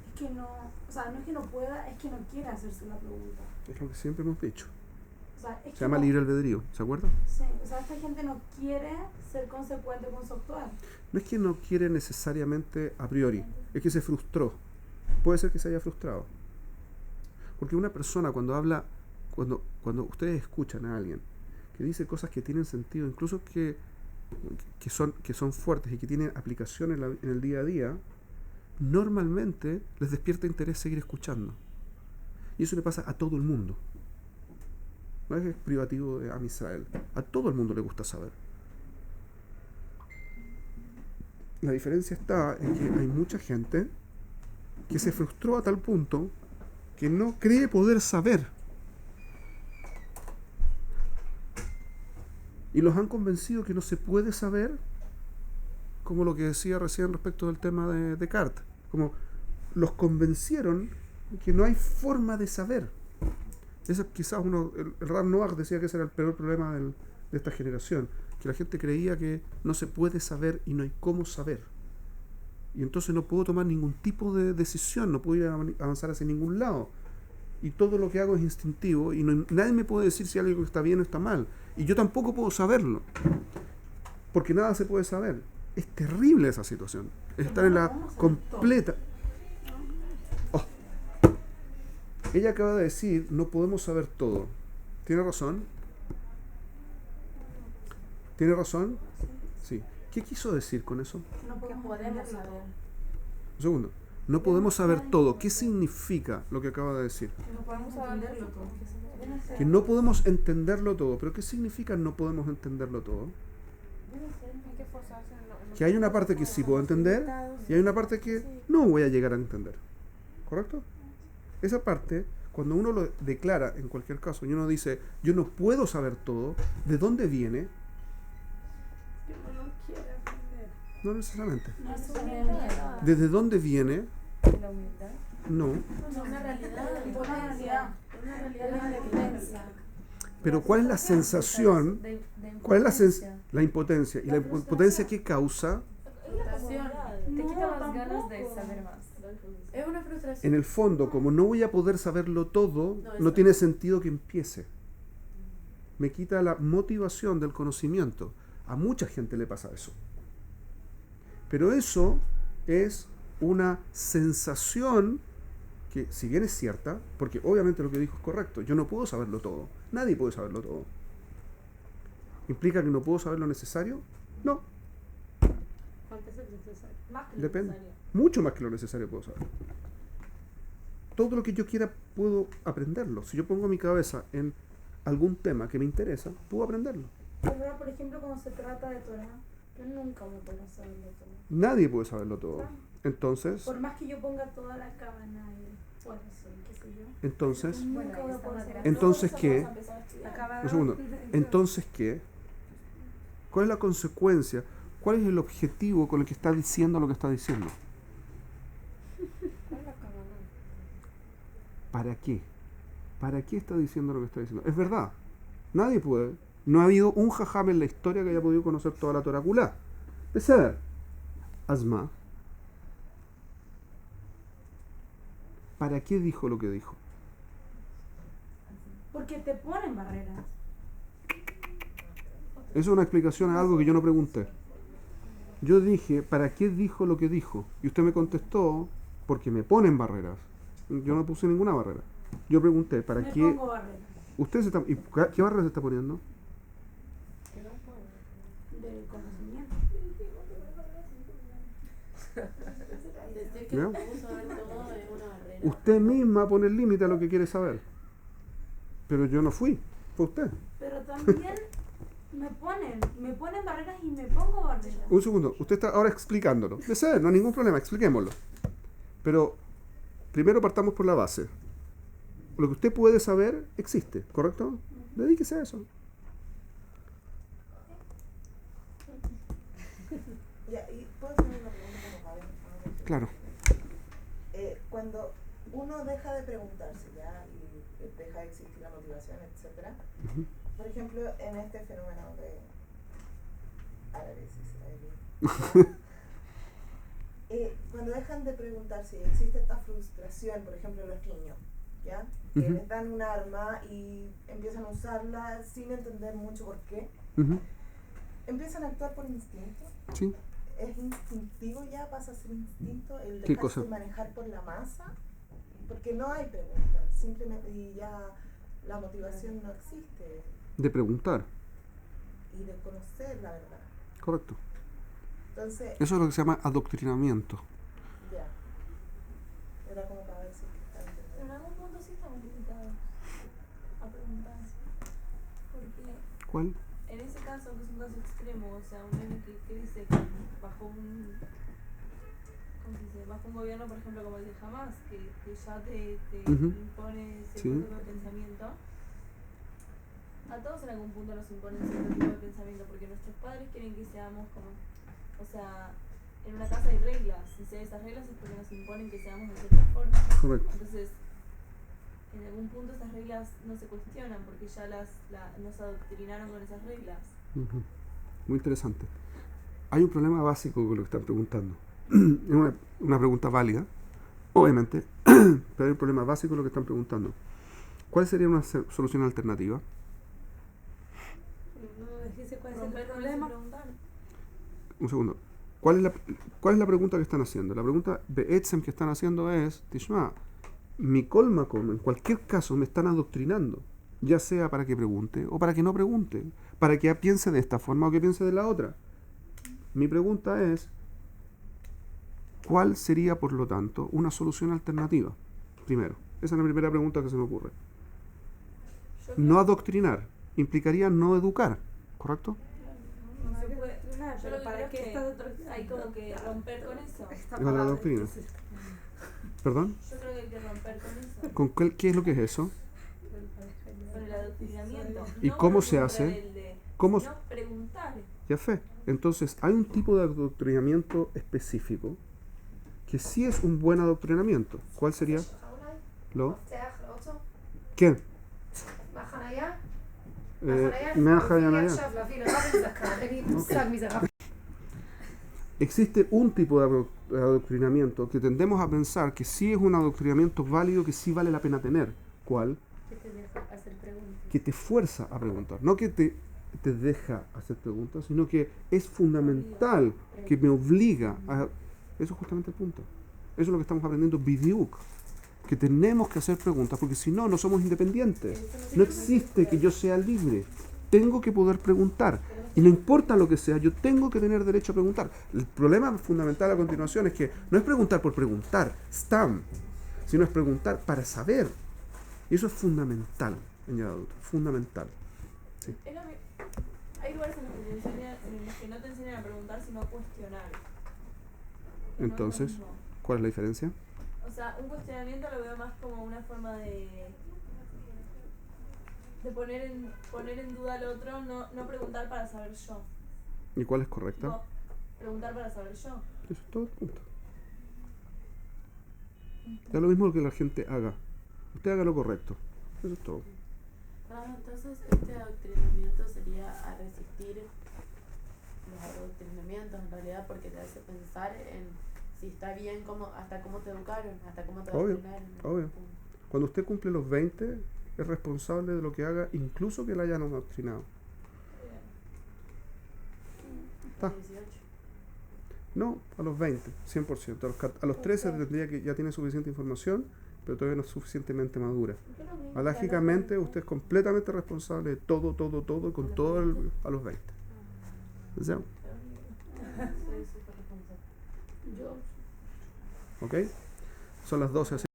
es que no, o sea, no es que no pueda, es que no quiere hacerse la pregunta. Es lo que siempre hemos dicho. O sea, es Se llama libre albedrío, ¿se acuerdan? Sí, o sea, esta gente no quiere ser consecuente con su actuar. No es que no quiere necesariamente a priori, es que se frustró. Puede ser que se haya frustrado. Porque una persona cuando habla, cuando ustedes escuchan a alguien que dice cosas que tienen sentido, incluso que son fuertes y que tienen aplicación en el día a día, normalmente les despierta interés seguir escuchando. Y eso le pasa a todo el mundo. No es privativo de Am Israel. A todo el mundo le gusta saber. La diferencia está en que hay mucha gente que se frustró a tal punto que no cree poder saber. Y los han convencido que no se puede saber, como lo que decía recién respecto del tema de Descartes. Como los convencieron que no hay forma de saber. Ese quizás el Rav Noach decía que ese era el peor problema de esta generación, que la gente creía que no se puede saber y no hay cómo saber. Y entonces no puedo tomar ningún tipo de decisión, no puedo ir a avanzar hacia ningún lado. Y todo lo que hago es instintivo y nadie me puede decir si algo está bien o está mal. Y yo tampoco puedo saberlo, porque nada se puede saber. Es terrible esa situación, es estar en la completa... Oh. Ella acaba de decir, no podemos saber todo. ¿Tiene razón? ¿Tiene razón? Sí. ¿Qué quiso decir con eso? No podemos saber. Un segundo. No podemos saber todo. ¿Qué significa lo que acaba de decir? No podemos entenderlo todo. Que no podemos entenderlo todo. ¿Pero qué significa no podemos entenderlo todo? Que hay una parte que sí puedo entender y hay una parte que no voy a llegar a entender. ¿Correcto? Esa parte, cuando uno lo declara en cualquier caso y uno dice, yo no puedo saber todo, ¿de dónde viene? Uno no quiere aprender. No necesariamente. No es ¿Desde dónde viene? La humildad. No. Una realidad, una realidad. una realidad de evidencia. Pero ¿cuál es la sensación? De ¿Cuál es impotencia. la impotencia? ¿Y la impotencia qué causa? Te quita las ganas de saber más. Es una frustración. En el fondo, como no voy a poder saberlo todo, no tiene sentido que empiece. Me quita la motivación del conocimiento. A mucha gente le pasa eso. Pero eso es una sensación que, si bien es cierta, porque obviamente lo que dijo es correcto, yo no puedo saberlo todo. Nadie puede saberlo todo. ¿Implica que no puedo saber lo necesario? No. ¿Cuánto es necesario? Más que Depende. necesario. Mucho más que lo necesario puedo saber. Todo lo que yo quiera puedo aprenderlo. Si yo pongo mi cabeza en algún tema que me interesa, puedo aprenderlo. Pero, por ejemplo, cuando se trata de Torah, yo nunca voy a poder saberlo todo. Nadie puede saberlo todo. Entonces, Por más que yo ponga toda la cabana y fuerza, qué sé yo. entonces, Nunca voy a poder saber. entonces Todos ¿qué? vamos a empezar a estudiar. La cabana. Un segundo. Entonces, ¿qué? ¿Cuál es la consecuencia? ¿Cuál es el objetivo con el que está diciendo lo que está diciendo? ¿Cuál es la cabana? ¿Para qué? ¿Para qué está diciendo lo que está diciendo? Es verdad. Nadie puede. No ha habido un jajam en la historia que haya podido conocer toda la Torah Kulá. Beseder. Asma. ¿Para qué dijo lo que dijo? Porque te ponen barreras. Eso es una explicación a algo que yo no pregunté. Yo dije, ¿para qué dijo lo que dijo? Y usted me contestó, porque me ponen barreras. Yo no puse ninguna barrera. Yo pregunté, ¿para Me qué? pongo barreras. ¿Usted se está, y qué barrera se está poniendo? Del conocimiento. Desde que ¿Ya? podemos saber todo es una barrera. Usted misma pone el límite a lo que quiere saber. Pero yo no fui, fue usted. Pero también me ponen barreras y me pongo barreras. Un segundo, usted está ahora explicándolo. De ser, no hay ningún problema, expliquémoslo. Pero primero partamos por la base. Lo que usted puede saber existe, ¿correcto? Dedíquese a eso. Ya, y puedo hacer una pregunta como Karen. Claro. Cuando uno deja de preguntarse ya y deja de existir la motivación, etcétera. Ujú. Por ejemplo, en este fenómeno de análisis, cuando dejan de preguntarse y existe esta frustración, por ejemplo, en los niños, ¿ya? Que Ujú. les dan un arma y empiezan a usarla sin entender mucho por qué, Ujú. empiezan a actuar por instinto. Sí. ¿Es instintivo ya? ¿Pasa a ser instinto el ¿Qué dejarse cosa? manejar por la masa? Porque no hay preguntas, simplemente y ya la motivación no existe De preguntar, y de conocer la verdad. correcto. Entonces, Eso es lo que se llama adoctrinamiento. ya. Era como para ver si está Pero en entendiendo. algún punto sí estamos limitados a preguntar. Porque ¿Cuál? en ese caso, que es un caso extremo, o sea, un nene que crece bajo un, ¿cómo se dice? Bajo un gobierno, por ejemplo, como el de Hamas, que ya te Ujú. impone Sí. cierto tipo de pensamiento. A todos en algún punto nos imponen cierto tipo de pensamiento, porque nuestros padres quieren que seamos como, o sea, en una casa hay reglas, y si hay esas reglas es porque nos imponen que seamos de cierta forma. Correcto. Entonces, en algún punto esas reglas no se cuestionan porque ya nos adoctrinaron con esas reglas. Ujú. Muy interesante. Hay un problema básico con lo que están preguntando. Es una pregunta válida, obviamente, pero hay un problema básico con lo que están preguntando. ¿Cuál sería una solución alternativa? No dijiste cuál es el Romper con ese problema. preguntar. Un segundo. ¿Cuál es la pregunta que están haciendo? La pregunta Be'etzem que están haciendo es, Tishma, mi colmacom, en cualquier caso me están adoctrinando, ya sea para que pregunte o para que no pregunte, para que piense de esta forma o que piense de la otra. Mi pregunta es, ¿cuál sería, por lo tanto, una solución alternativa? Primero, esa es la primera pregunta que se me ocurre. Yo creo No adoctrinar implicaría no educar, ¿correcto? no No se hay que puede. adoctrinar, Yo pero lo que ¿para creo qué es estás que hay como que romper con eso. Esta Con la palabra, doctrina. entonces, ¿Perdón? Yo creo que hay que romper con eso. ¿Qué es lo que es eso? Con el adoctrinamiento. ¿Y No cómo con se un hace? rebelde, ¿Cómo sino preguntar. Ya fe. Entonces, hay un tipo de adoctrinamiento específico que sí es un buen adoctrinamiento. ¿Cuál sería? ¿Lo? ¿Quién? Existe un tipo de adoctrinamiento que tendemos a pensar que sí es un adoctrinamiento válido, que sí vale la pena tener. ¿Cuál? Que te deja hacer preguntas. Que te fuerza a preguntar. No que te deja hacer preguntas, sino que es fundamental, que me obliga a... Eso es justamente el punto. Eso es lo que estamos aprendiendo Bidiuk. Que tenemos que hacer preguntas, porque si no, no somos independientes. No existe que yo sea libre. Tengo que poder preguntar. Y no importa lo que sea, yo tengo que tener derecho a preguntar. El problema fundamental a continuación es que no es preguntar por preguntar, stam, sino es preguntar para saber. Y eso es fundamental en edad adulta, fundamental. Sí. Es lo que- hay lugares en los que no te enseñan a preguntar, sino a cuestionar. Que no es lo Entonces, mismo. ¿cuál es la diferencia? O sea, un cuestionamiento lo veo más como una forma de poner en duda al otro, no preguntar para saber yo. ¿Y cuál es correcta? Tipo, preguntar para saber yo. Eso es todo el punto. Es lo mismo que la gente haga. Usted haga lo correcto. Eso es todo. Claro, entonces este adoctrinamiento sería a resistir los adoctrinamientos en realidad, porque te hace pensar en si está bien, hasta cómo te educaron, hasta cómo te Obvio, adoctrinaron. obvio. Cuando usted cumple los 20, es responsable de lo que haga, incluso que la hayan adoctrinado. Hasta 18. No, a los 20, 100%. A los 13 tendría que ya tiene suficiente información, pero todavía no es suficientemente madura. Lógicamente, usted es completamente responsable de todo, con todo a los 20. ¿Ya? Soy súper responsable. ¿Ok? Son las 12.